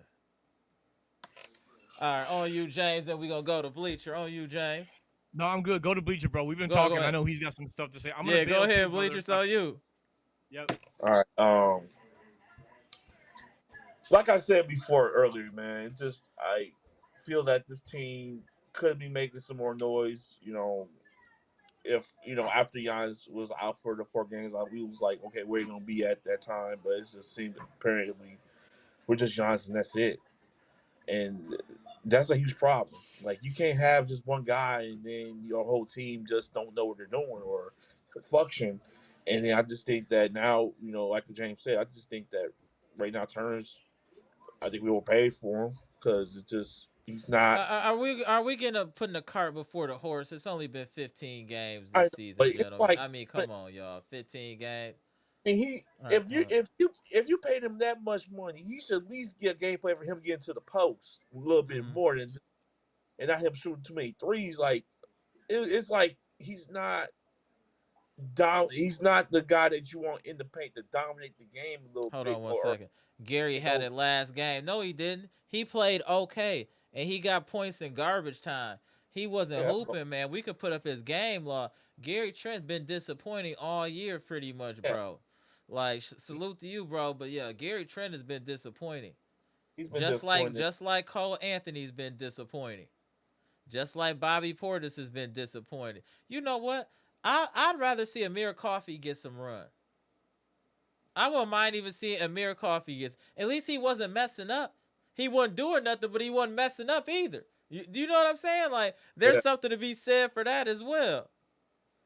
All right, on you, James, and we're going to go to Bleacher. On you, James. No, I'm good. Go to Bleacher, bro. We've been talking. I know he's got some stuff to say. I'm gonna go ahead, Bleacher. It's on you. Yep. All right. like I said before earlier, man, it just I feel that this team could be making some more noise. If after Giannis was out for the 4 games, we was like, okay, where you gonna be at that time? But it just seemed apparently we're just Giannis and that's it, and that's a huge problem. Like you can't have just one guy and then your whole team just don't know what they're doing or function. And then I just think that now, like James said, I just think that right now Turner's I think we will pay for him because it's just he's not. Are we gonna putting the cart before the horse? It's only been 15 games I this know, but season, it's gentlemen. like, I mean, come on, y'all. 15 games. and he Uh, if you uh, paid him that much money, you should at least get a game plan for him getting to the post a little bit mm-hmm. more than and not him shooting too many threes. Like it's like he's not down. He's not the guy that you want in the paint to dominate the game a little Hold bit on one or second. Gary you had know. it last game. No, he didn't. He played okay, and he got points in garbage time. He wasn't Yeah, so, hooping, man. We could put up his game log. Gary Trent's been disappointing all year, pretty much, yeah. bro. Like, salute to you, bro. But yeah, Gary Trent has been disappointing. He's been Just like disappointed. just like Cole Anthony's been disappointing. Just like Bobby Portis has been disappointed. You know what? I'd rather see Amir Coffey get some run. I wouldn't mind even seeing Amir Coffey get. At least he wasn't messing up. He wasn't doing nothing, but he wasn't messing up either. Do you know what I'm saying? Like, there's Yeah. something to be said for that as well.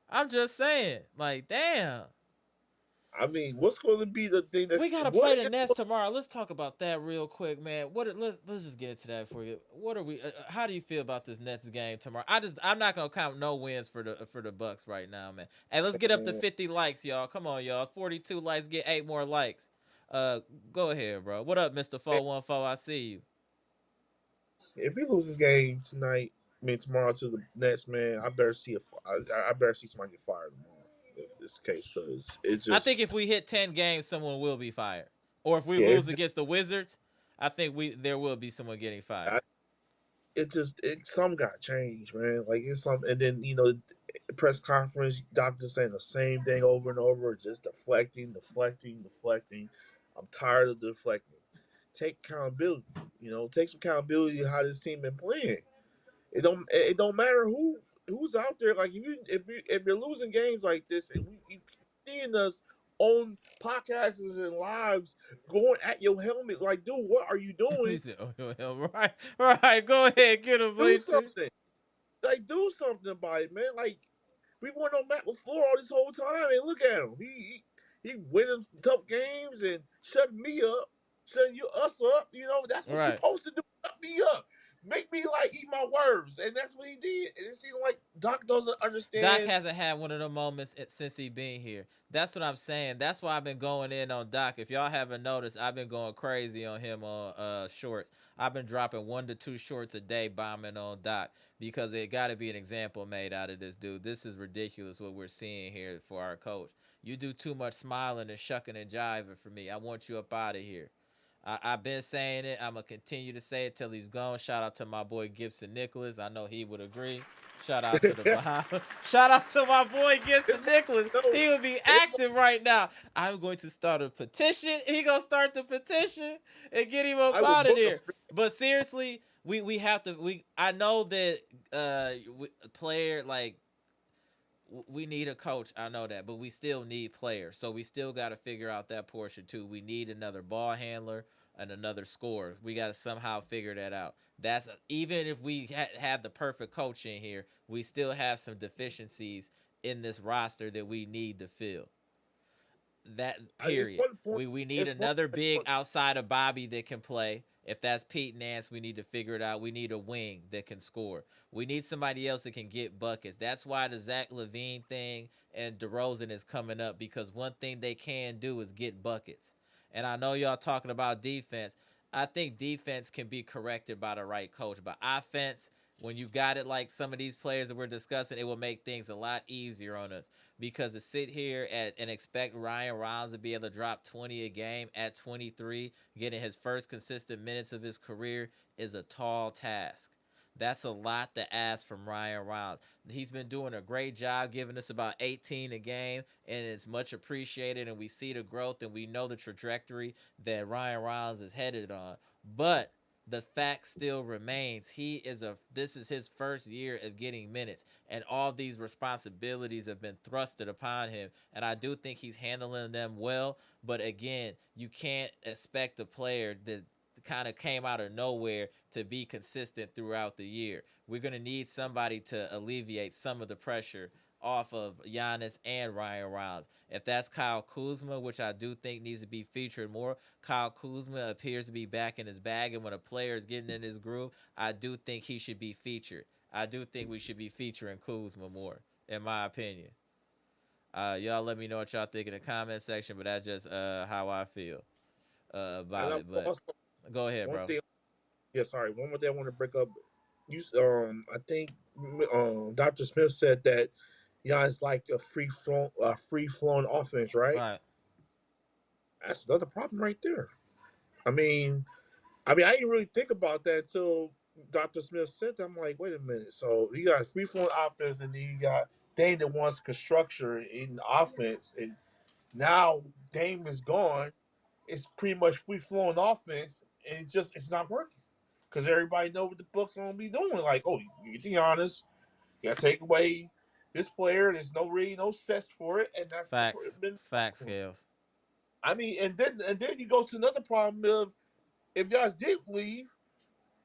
I'm just saying, like, damn. I mean, what's going to be the thing that We gotta play what the is Nets tomorrow. Let's talk about that real quick, man. Let's just get into that for you. What are we? How do you feel about this Nets game tomorrow? I'm not gonna count no wins for the Bucks right now, man. Hey, let's get up to 50 likes, y'all. Come on, y'all. 42 likes, get 8 more likes. Uh, Go ahead, bro. What up, Mister 414? I see you. if we lose this game tonight, I mean tomorrow to the Nets, man, I better see somebody get fired tomorrow if it's the case because it I think just if we hit 10 games, someone will be fired. Or if we yeah lose against the Wizards, I think there will be someone getting fired. I, some got changed, man. Like it's some, and then press conference, doctors saying the same thing over and over, just deflecting, deflecting, deflecting. I'm tired of deflecting. Take accountability. Take some accountability of how this team been playing. It don't matter who's out there. Like if you're losing games like this, and you seeing us on podcasts and lives going at your helmet, like, dude, what are you He doing? said, "Oh, right, right. Go ahead, get him, Do Bleacher." something. Like, do something about it, man. Like, we went on Matt LaFleur all this whole time, and look at him. He winning some tough games and shutting me up, shutting us up. That's what you're Right. supposed to do. Shut me up, make me like eat my words, and that's what he did. And it seemed like Doc doesn't Doc understand. hasn't had one of the moments since he been here. That's what I'm saying. That's why I've been going in on Doc. If y'all haven't noticed, I've been going crazy on him on shorts. I've been dropping 1 to 2 shorts a day, bombing on Doc because it got to be an example made out of this dude. This is ridiculous what we're seeing here for our coach. You do too much smiling and shucking and jiving for me. I want you up out of here. I've been saying it. I'm going to continue to say it till he's gone. Shout out to my boy Gibson Nicholas. I know he would agree. Shout out to the behind. Shout out to my boy Gibson Nicholas. No, He would be it, active right now. I'm going to start a petition. He gonna start the petition and get him up I will out of book there. a. But seriously, we have to. I know that player like we need a coach. I know that, but we still need players. So we still got to figure out that portion too. We need another ball handler and another scorer. We got to somehow figure that out. That's even if we had the perfect coach in here, we still have some deficiencies in this roster that we need to fill. That It's period. one point. We need It's one. another It's big one. outside of Bobby that can play. If that's Pete Nance, we need to figure it out. We need a wing that can score. We need somebody else that can get buckets. That's why the Zach LaVine thing and DeRozan is coming up because one thing they can do is get buckets. And I know y'all talking about defense. I think defense can be corrected by the right coach, but offense, when you got it like some of these players that we're discussing, it will make things a lot easier on us because to sit here and expect Ryan Rollins to be able to drop 20 a game at 23, getting his first consistent minutes of his career is a tall task. That's a lot to ask from Ryan Rollins. He's been doing a great job giving us about 18 a game, and it's much appreciated. And we see the growth, and we know the trajectory that Ryan Rollins is headed on. But the fact still remains this is his first year of getting minutes, and all these responsibilities have been thrusted upon him, and I do think he's handling them well. But again, you can't expect a player that kind of came out of nowhere to be consistent throughout the year. We're going to need somebody to alleviate some of the pressure off of Giannis and Ryan Rollins. If that's Kyle Kuzma, which I do think needs to be featured more, Kyle Kuzma appears to be back in his bag, and when a player is getting in his groove, I do think he should be featured. I do think we should be featuring Kuzma more, in my opinion. Y'all let me know what y'all think in the comment section, but that's just how I feel And about I'm it. But also go ahead, one bro. thing. Yeah, sorry. One more thing I want to break up. I think Dr. Smith said that Giannis like a free flowing offense, right? Right. That's another problem right there. I mean, I didn't really think about that until Dr. Smith said that. I'm like, wait a minute. So you got free flowing offense, and then you got Dame that wants structure in offense, and now Dame is gone. It's pretty much free flowing offense, and it's not working because everybody know what the Bucks gonna be doing. Like, oh, you get the honest, you gotta take away this player. There's no sets for it, and that's Facts. been. Facts, Scales. I mean, and then you go to another problem of if y'all did leave,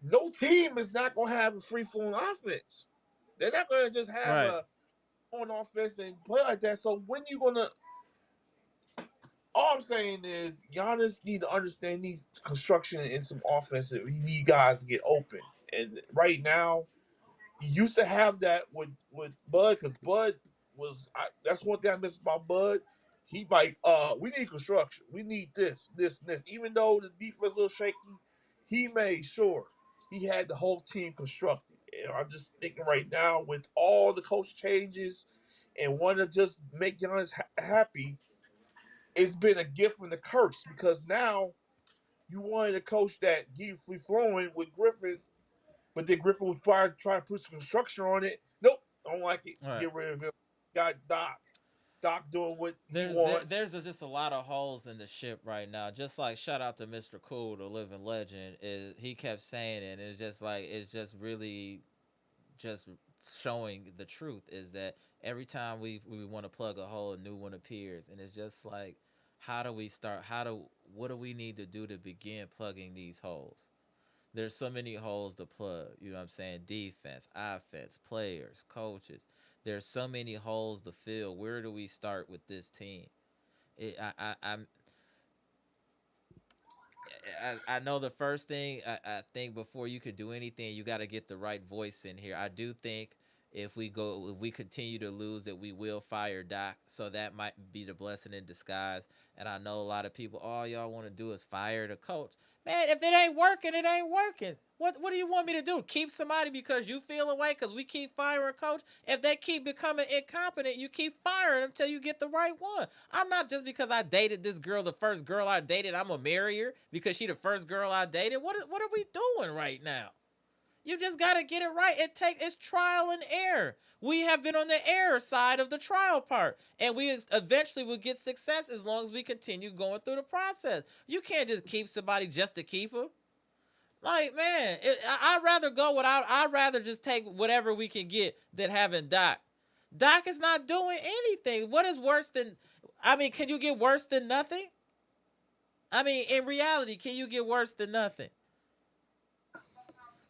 no team is not gonna have a free flowing offense. They're not gonna just have Right. a on offense and play like that. So when you gonna? All I'm saying is Giannis need to understand these construction and some offense. We need guys to get open. And right now, he used to have that with Bud because Bud that's one thing I miss about Bud. He like, we need construction. We need this, and this. Even though the defense was a little shaky, he made sure he had the whole team constructed. And I'm just thinking right now with all the coach changes and want to just make Giannis happy, it's been a gift and a curse because now you wanted a coach that give you free flowing with Griffin, but then Griffin was trying to put some structure on it. Nope, don't like it. Right. Get rid of him. Got Doc. Doc doing what he There's wants. just a lot of holes in the ship right now. Just like shout out to Mr. Cool, the living legend. Is he kept saying it. It's just like it's just really just showing the truth is that every time we want to plug a hole, a new one appears, and it's just like, how do we start? What do we need to do to begin plugging these holes? There's so many holes to plug. You know what I'm saying? Defense, offense, players, coaches. There's so many holes to fill. Where do we start with this team? I'm I know the first thing I think before you could do anything, you got to get the right voice in here. I do think if we continue to lose, that we will fire Doc. So that might be the blessing in disguise. And I know a lot of people, all y'all want to do is fire the coach. Man, if it ain't working, it ain't working. What do you want me to do? Keep somebody because you feel away because we keep firing coach? If they keep becoming incompetent, you keep firing them until you get the right one. I'm not just because I dated this girl, the first girl I dated, I'm gonna marry her because she the first girl I dated. What are we doing right now? You just gotta get it right. It's trial and error. We have been on the error side of the trial part, and we eventually will get success as long as we continue going through the process. You can't just keep somebody just to keep them. Like, man, I'd rather go without. I'd rather just take whatever we can get than having Doc. Doc is not doing anything. What is worse than? I mean, can you get worse than nothing? I mean, in reality, can you get worse than nothing?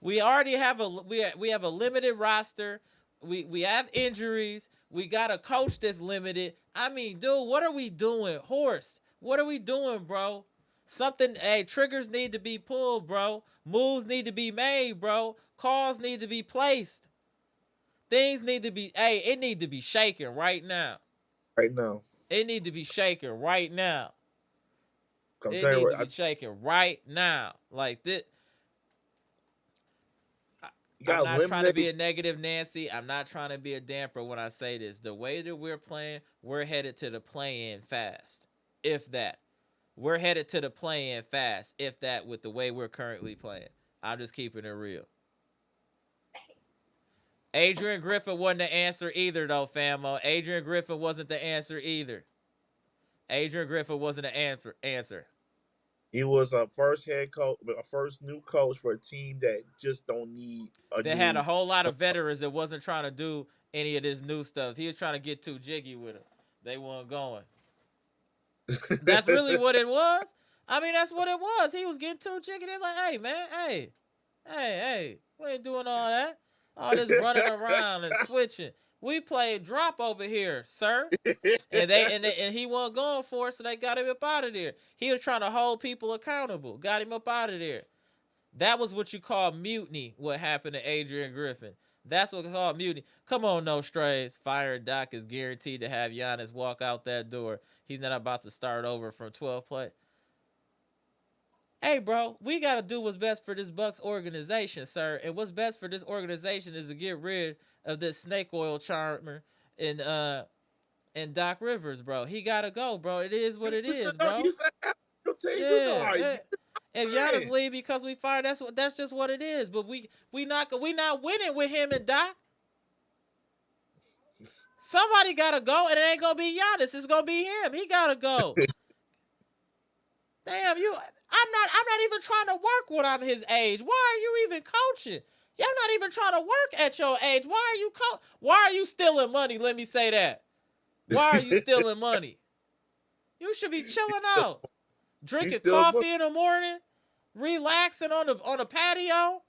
We already have we have a limited roster. We have injuries. We got a coach that's limited. I mean, dude, what are we doing, Horst? What are we doing, bro? Something. Hey, triggers need to be pulled, bro. Moves need to be made, bro. Calls need to be placed. Things need to be. Hey, it need to be shaken right now. Right now. It need to be shaken right now. I'm It telling you, need to be shaken right now. Like this. you I'm got to not trying to be eliminate. a negative Nancy. I'm not trying to be a damper when I say this. The way that we're playing, we're headed to the play-in fast. If that. We're headed to the play-in fast. If that, with the way we're currently playing. I'm just keeping it real. Adrian Griffin wasn't the answer either, though, famo. Adrian Griffin wasn't the answer either. Adrian Griffin wasn't the answer. He was a first head coach, a first new coach for a team that just don't need a They new. had a whole lot of veterans that wasn't trying to do any of this new stuff. He was trying to get too jiggy with them. They weren't going. That's really what it was. I mean, that's what it was. He was getting too jiggy. They're like, hey, man, hey, we ain't doing all that. All this running around and switching. We played drop over here, sir. And he wasn't going for it, so they got him up out of there. He was trying to hold people accountable. Got him up out of there. That was what you call mutiny, what happened to Adrian Griffin. That's what we call mutiny. Come on, no strays. Firing Doc is guaranteed to have Giannis walk out that door. He's not about to start over from 12 play. Hey, bro, we got to do what's best for this Bucks organization, sir. And what's best for this organization is to get rid of this snake oil charmer and Doc Rivers, bro. He got to go, bro. It is what it is, bro. Yeah. If Giannis leave because we fired, that's just what it is. But we not winning with him and Doc. Somebody gotta go, and it ain't gonna be Giannis. It's gonna be him. He gotta go. Damn you! I'm not even trying to work when I'm his age. Why are you even coaching? Y'all not even trying to work at your age. Why are you stealing money? Let me say that. Why are you stealing money? You should be chilling out. Drinking coffee in the morning, relaxing on the patio,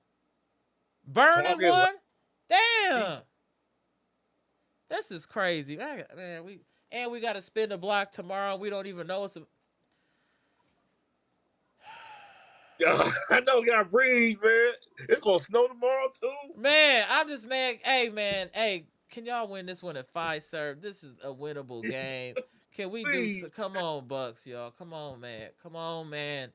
burning one. Damn, this is crazy, man. We got to spin the block tomorrow. We don't even know it's a. I know we gotta breathe, man. It's gonna snow tomorrow too. Man, I'm just mad. Hey, man. Hey, can y'all win this one at 5 serve? This is a winnable game. Can we do? Come on, Bucks, y'all. Come on, man. Come on, man.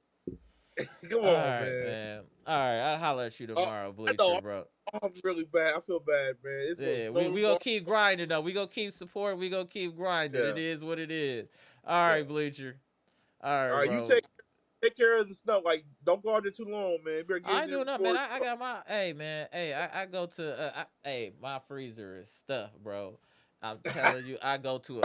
Come on, man. All right, I'll holler at you tomorrow, Bleacher, bro. I'm really bad. I feel bad, man. It's we gonna keep grinding, though. We gonna keep supporting. We gonna keep grinding. Yeah. It is what it is. All right, Bleacher. All right, bro. You take care of the snow. Like, don't go out there too long, man. I ain't doing nothing, man. I got my. Hey, man. Hey, I go to. Hey, my freezer is stuffed, bro. I'm telling you, I go to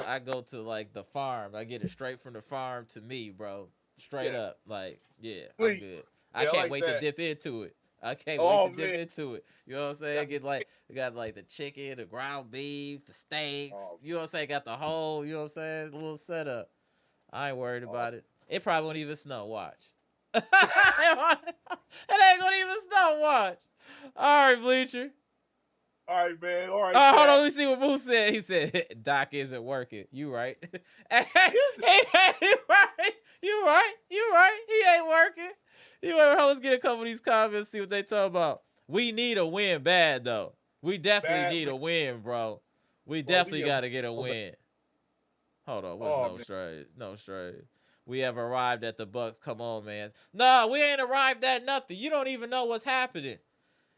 like the farm. I get it straight from the farm to me, bro. Straight up, like, yeah, I'm good. I can't wait to dip into it. I can't wait to dip into it. You know what I'm saying? I got like the chicken, the ground beef, the steaks. You know what I'm saying? Got the whole, you know what I'm saying? Little setup. I ain't worried about it. It probably won't even snow. Watch. It ain't gonna even snow. Watch. All right, Bleacher. All right, man. All right. Hold on. Let me see what Boo said. He said, Doc isn't working. You right. Hey, you right. He ain't working. Let's get a couple of these comments, see what they talk about. We need a win bad, though. We definitely need a win, bro. We definitely got to get a win. Hold on. What's no strays. We have arrived at the Bucks. Come on, man. No, we ain't arrived at nothing. You don't even know what's happening.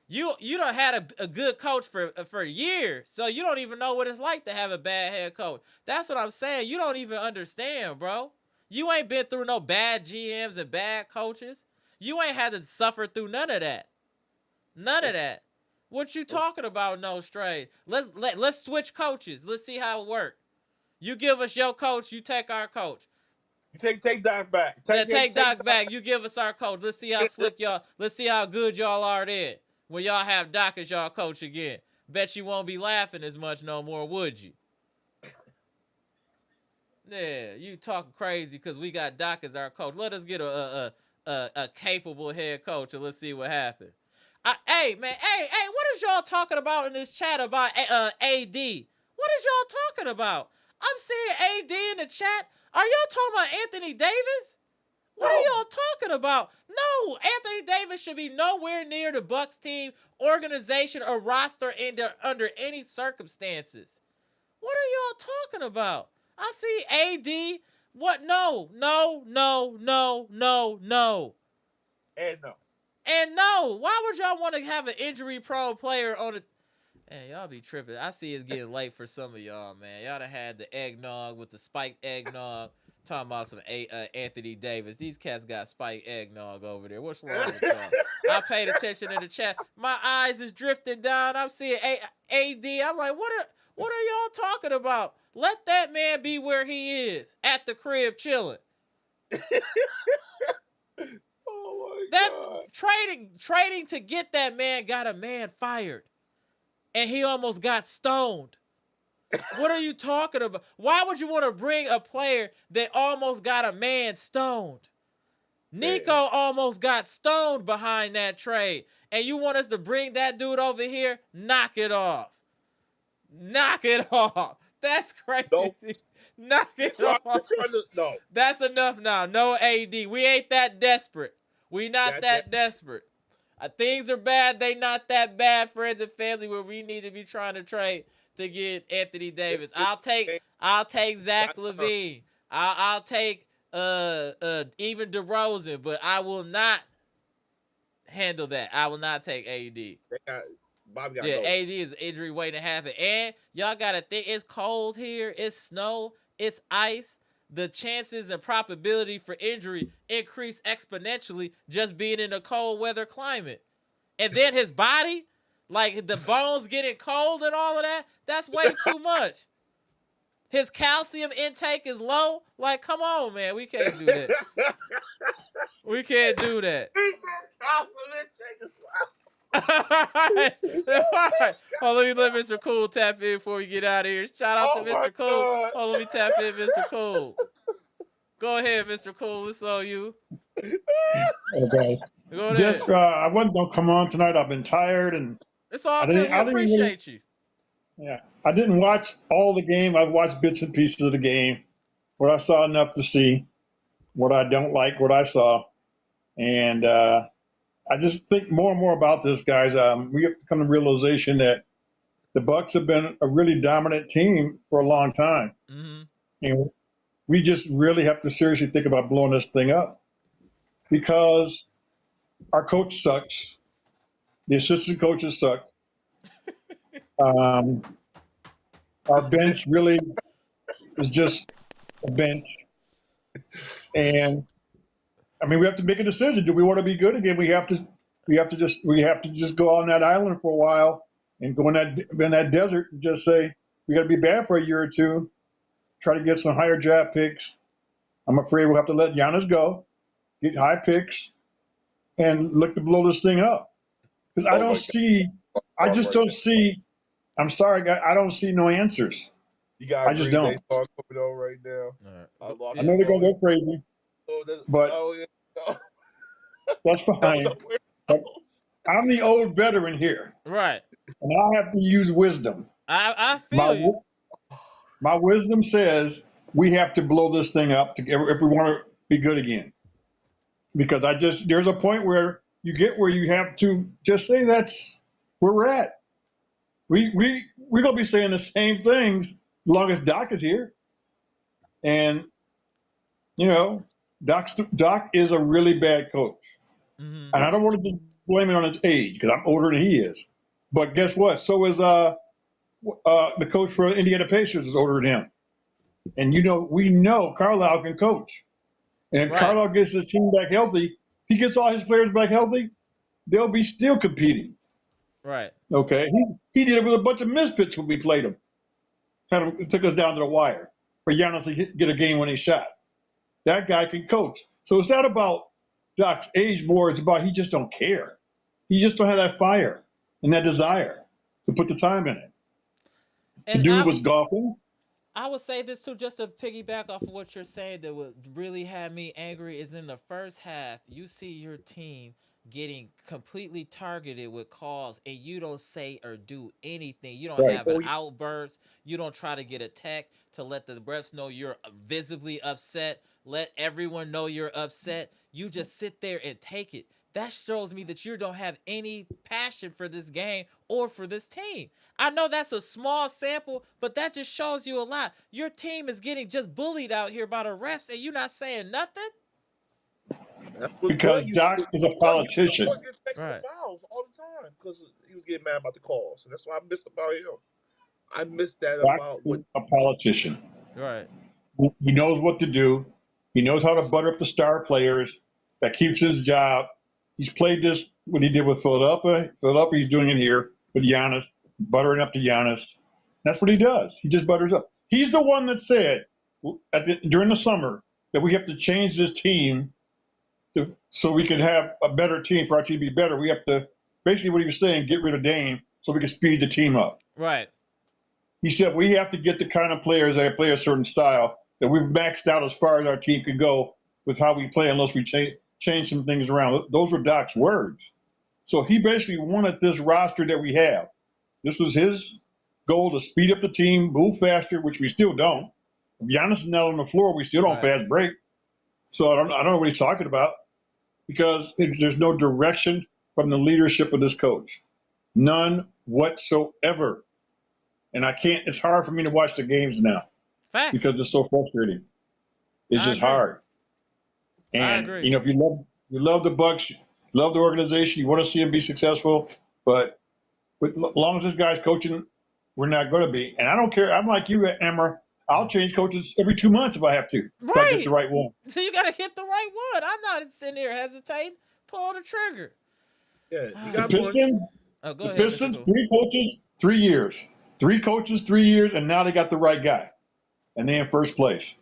You done had a good coach for years, so you don't even know what it's like to have a bad head coach. That's what I'm saying. You don't even understand, bro. You ain't been through no bad GMs and bad coaches. You ain't had to suffer through none of that. None of that. What you talking about, no strays? Let's switch coaches. Let's see how it works. You give us your coach, you take our coach. You take Doc back. Take Doc back. You give us our coach. Let's see how slick y'all. Let's see how good y'all are then. When y'all have Doc as y'all coach again. Bet you won't be laughing as much no more, would you? Yeah, you talking crazy because we got Doc as our coach. Let us get a capable head coach and let's see what happens. Hey, man, hey, what is y'all talking about in this chat about AD? What is y'all talking about? I'm seeing AD in the chat. Are y'all talking about Anthony Davis? What are y'all talking about? No, Anthony Davis should be nowhere near the Bucks team, organization, or roster under any circumstances. What are y'all talking about? I see AD. What? No. And no. Why would y'all want to have an injury-prone player on the... Man, y'all be tripping. I see it's getting late for some of y'all, man. Y'all done had the eggnog with the spiked eggnog. Talking about some Anthony Davis. These cats got spiked eggnog over there. What's wrong with y'all? I paid attention to the chat. My eyes is drifting down. I'm seeing AD. I'm like, what are y'all talking about? Let that man be where he is, at the crib chilling. Oh my That God. trading to get that man got a man fired, and he almost got stoned. What are you talking about? Why would you want to bring a player that almost got a man stoned? Nico almost got stoned behind that trade, and you want us to bring that dude over here? Knock it off. Knock it off. That's crazy. Nope. Knock it off. No. That's enough now. No AD. We ain't that desperate. We not that desperate. Things are bad. They not that bad, friends and family, where we need to be trying to trade to get Anthony Davis. I'll take Zach LaVine. I'll take even DeRozan, but I will not handle that. I will not take AD. Bobby got AD is injury waiting to happen. And y'all gotta think, it's cold here, it's snow, it's ice. The chances and probability for injury increase exponentially just being in a cold weather climate. And then his body, like the bones getting cold and all of that, that's way too much. His calcium intake is low. Like, come on, man. We can't do that. We can't do that. He said calcium intake is low. All right. Oh, let Mr. Cool tap in before we get out of here. Shout out to Mr. Cool. God. Oh, let me tap in, Mr. Cool. Go ahead, Mr. Cool. It's on you. Okay. Go ahead. Just I wasn't gonna come on tonight. I've been tired, and it's all good. We appreciate you. Yeah, I didn't watch all the game. I've watched bits and pieces of the game. What I saw enough to see. What I don't like, what I saw, and I just think more and more about this, guys. We have to come to the realization that the Bucks have been a really dominant team for a long time, and we just really have to seriously think about blowing this thing up because our coach sucks, the assistant coaches suck, our bench really is just a bench, and I mean we have to make a decision. Do we want to be good again? We have to just go on that island for a while and go in that desert and just say we got to be bad for a year or two, try to get some higher draft picks. I'm afraid we'll have to let Giannis go, get high picks, and look to blow this thing up. Because I don't see. I'm sorry, guys. I don't see no answers. You got I just don't. They start coming on right now. Right. I know they're gonna go crazy, but that's fine. I'm the old veteran here, right? And I have to use wisdom. I feel you. My wisdom says we have to blow this thing up if we want to be good again. Because there's a point where you get where you have to just say that's where we're at. We're gonna be saying the same things as long as Doc is here. And you know, Doc is a really bad coach. And I don't want to just blame it on his age because I'm older than he is. But guess what? So is the coach for Indiana Pacers is older than him. And we know Carlisle can coach. And if Carlisle gets his team back healthy, he gets all his players back healthy, they'll be still competing. Right. Okay. He did it with a bunch of misfits when we played him. It took us down to the wire for Giannis to get a game-winning shot. That guy can coach. So it's not about Doc's age more. It's about he just don't care. He just don't have that fire and that desire to put the time in it. And the dude was golfing. I would say this too, just to piggyback off of what you're saying, that would really have me angry is in the first half, you see your team getting completely targeted with calls and you don't say or do anything. You don't have an outburst. You don't try to get a tech to let the refs know you're visibly upset. Let everyone know you're upset. You just sit there and take it. That shows me that you don't have any passion for this game or for this team. I know that's a small sample, but that just shows you a lot. Your team is getting just bullied out here by the refs, and you're not saying nothing? Because Doc is a politician. He was getting extra fouls all the time because he was getting mad about the calls. And that's what I miss about him. I miss that Doc about is a politician. Right. He knows what to do. He knows how to butter up the star players. That keeps his job. He's played this, what he did with Philadelphia. Philadelphia, he's doing it here with Giannis, buttering up to Giannis. That's what he does. He just butters up. He's the one that said during the summer that we have to change this team so we can have a better team. For our team to be better, we have to, basically what he was saying, get rid of Dame so we can speed the team up. Right. He said we have to get the kind of players that play a certain style that we've maxed out as far as our team could go with how we play unless we change some things around. Those were Doc's words. So he basically wanted this roster that we have. This was his goal, to speed up the team, move faster, which we still don't. If Giannis is not on the floor, we still don't fast break. So I don't know what he's talking about, because there's no direction from the leadership of this coach. None whatsoever. And it's hard for me to watch the games now. Facts. Because it's so frustrating. It's just hard. And I agree. if you love the Bucks, love the organization, you want to see them be successful, but as long as this guy's coaching, we're not going to be. And I don't care. I'm like you, Amara. I'll change coaches every 2 months if I have to. If I get the right one. So you got to hit the right one. I'm not sitting here hesitating. Pull the trigger. Yeah, you got the Pistons, 3 coaches, 3 years. 3 coaches, 3 years, and now they got the right guy. And they're in first place.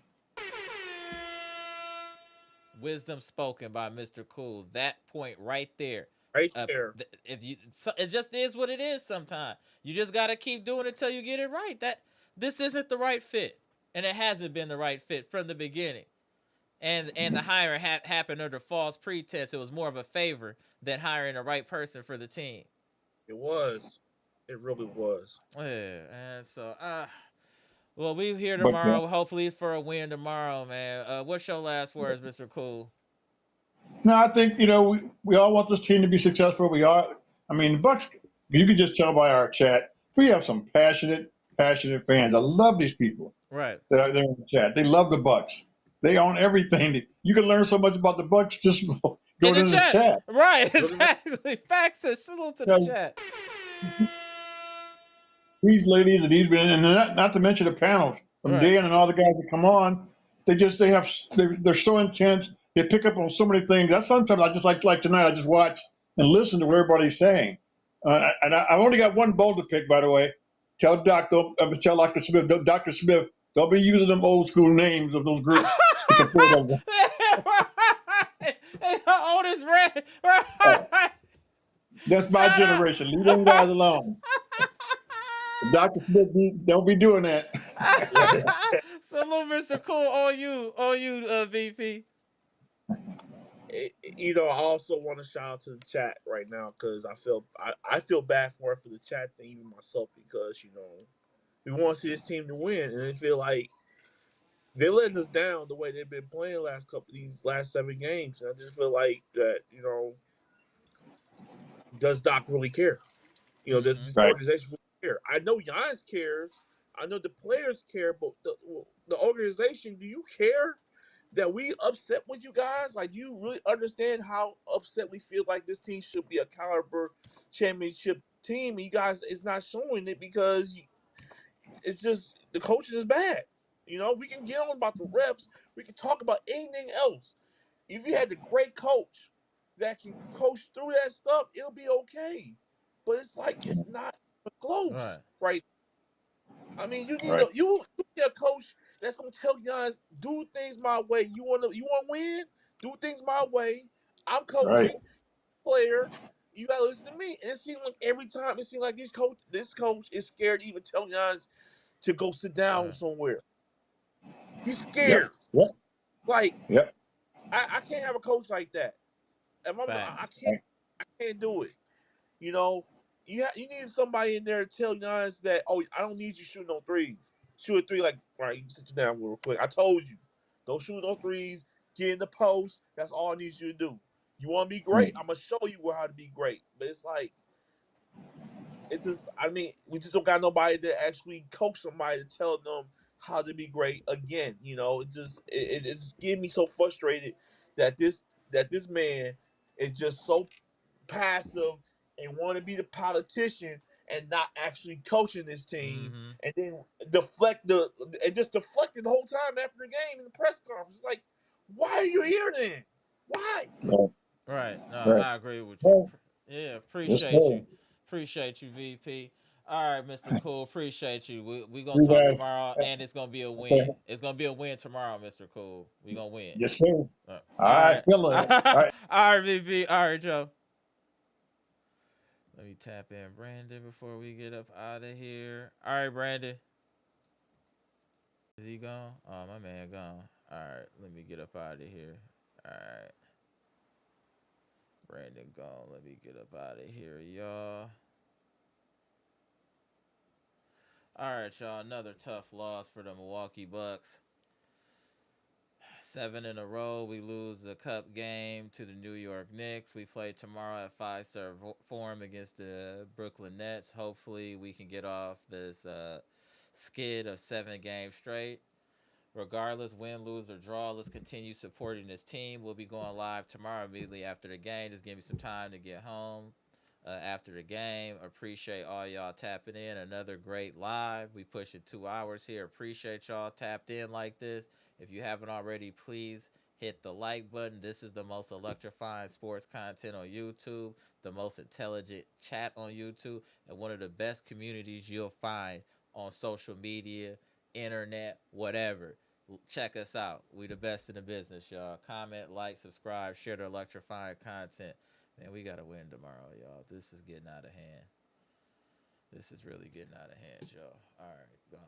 Wisdom spoken by Mr. Cool. That point right there. Right there. It just is what it is sometimes. You just got to keep doing it till you get it right. This isn't the right fit. And it hasn't been the right fit from the beginning. And the hiring happened under false pretense. It was more of a favor than hiring the right person for the team. It was. It really was. Yeah, and so well, we're here tomorrow. Hopefully it's for a win tomorrow, man. What's your last words, Mr. Cool? No, I think, we all want this team to be successful. The Bucks, you can just tell by our chat, we have some passionate fans. I love these people. Right. That are there in the chat. They love the Bucks. They own everything. You can learn so much about the Bucks just go to the chat. Right, exactly. Facts are salute to the chat. These ladies and these men, and not to mention the panels from Dan and all the guys that come on, they're so intense. They pick up on so many things. That's sometimes I just like tonight. I just watch and listen to what everybody's saying. And I've only got one bowl to pick, by the way. Tell Dr. Smith, don't be using them old school names of those groups. Oldest red. Right. That's my generation. Leave them guys alone. Dr. Smith, don't be doing that. Salute, Mr. Cool, on you, VP. I also want to shout out to the chat right now, because I feel bad for the chat than even myself, because we want to see this team to win, and I feel like they're letting us down the way they've been playing these last 7 games, and I just feel like that does Doc really care? Does this organization really care? I know Giannis cares. I know the players care, but the organization, do you care that we upset with you guys? Like, do you really understand how upset we feel like this team should be a caliber championship team? You guys is not showing it because it's just the coaching is bad. We can get on about the refs. We can talk about anything else. If you had the great coach that can coach through that stuff, it'll be okay. But it's like it's not close, right? I mean, you need you need a coach that's gonna tell you guys, do things my way. You want to win? Do things my way. I'm coaching, player. You gotta listen to me. And it seems like every time it seems like this coach is scared to even tell you guys to go sit down somewhere. He's scared. Yep. Like, I can't have a coach like that. I can't do it. You need somebody in there to tell you guys that, I don't need you shooting no threes. Shoot a 3, like, right, you sit down real quick. I told you, don't shoot no threes. Get in the post. That's all I need you to do. You want to be great? I'm gonna show you how to be great. But it's like, we just don't got nobody to actually coach somebody to tell them how to be great again. It's getting me so frustrated that this man is just so passive and want to be the politician and not actually coaching this team, and then deflected the whole time after the game in the press conference. Like, Why are you here then? Why? No, Right. No, right. I agree with you. Well, Yeah, let's appreciate you. go. Appreciate you, VP. All right, Mr. Cool. Appreciate you. We See gonna you talk guys. tomorrow, and it's gonna be a Okay. win. It's gonna be a win tomorrow, Mr. Cool. We gonna win. Yes, sir. All All right, right. fella. All All right. right, VP. All right, Joe. Let me tap in Brandon before we get up out of here. All right, Brandon. Is he gone? Oh, my man gone. All right, let me get up out of here. All right. Brandon gone. Let me get up out of here, y'all. All right, y'all. Another tough loss for the Milwaukee Bucks. 7 in a row. We lose the cup game to the New York Knicks. We play tomorrow at Fiserv Forum against the Brooklyn Nets. Hopefully, we can get off this skid of 7 games straight. Regardless, win, lose, or draw, let's continue supporting this team. We'll be going live tomorrow immediately after the game. Just give me some time to get home after the game. Appreciate all y'all tapping in. Another great live. We pushing 2 hours here. Appreciate y'all tapped in like this. If you haven't already, please hit the like button. This is the most electrifying sports content on YouTube, the most intelligent chat on YouTube, and one of the best communities you'll find on social media, internet, whatever. Check us out. We the best in the business, y'all. Comment, like, subscribe, share the electrifying content. Man, we gotta win tomorrow, y'all. This is getting out of hand. This is really getting out of hand, y'all. All right, gone.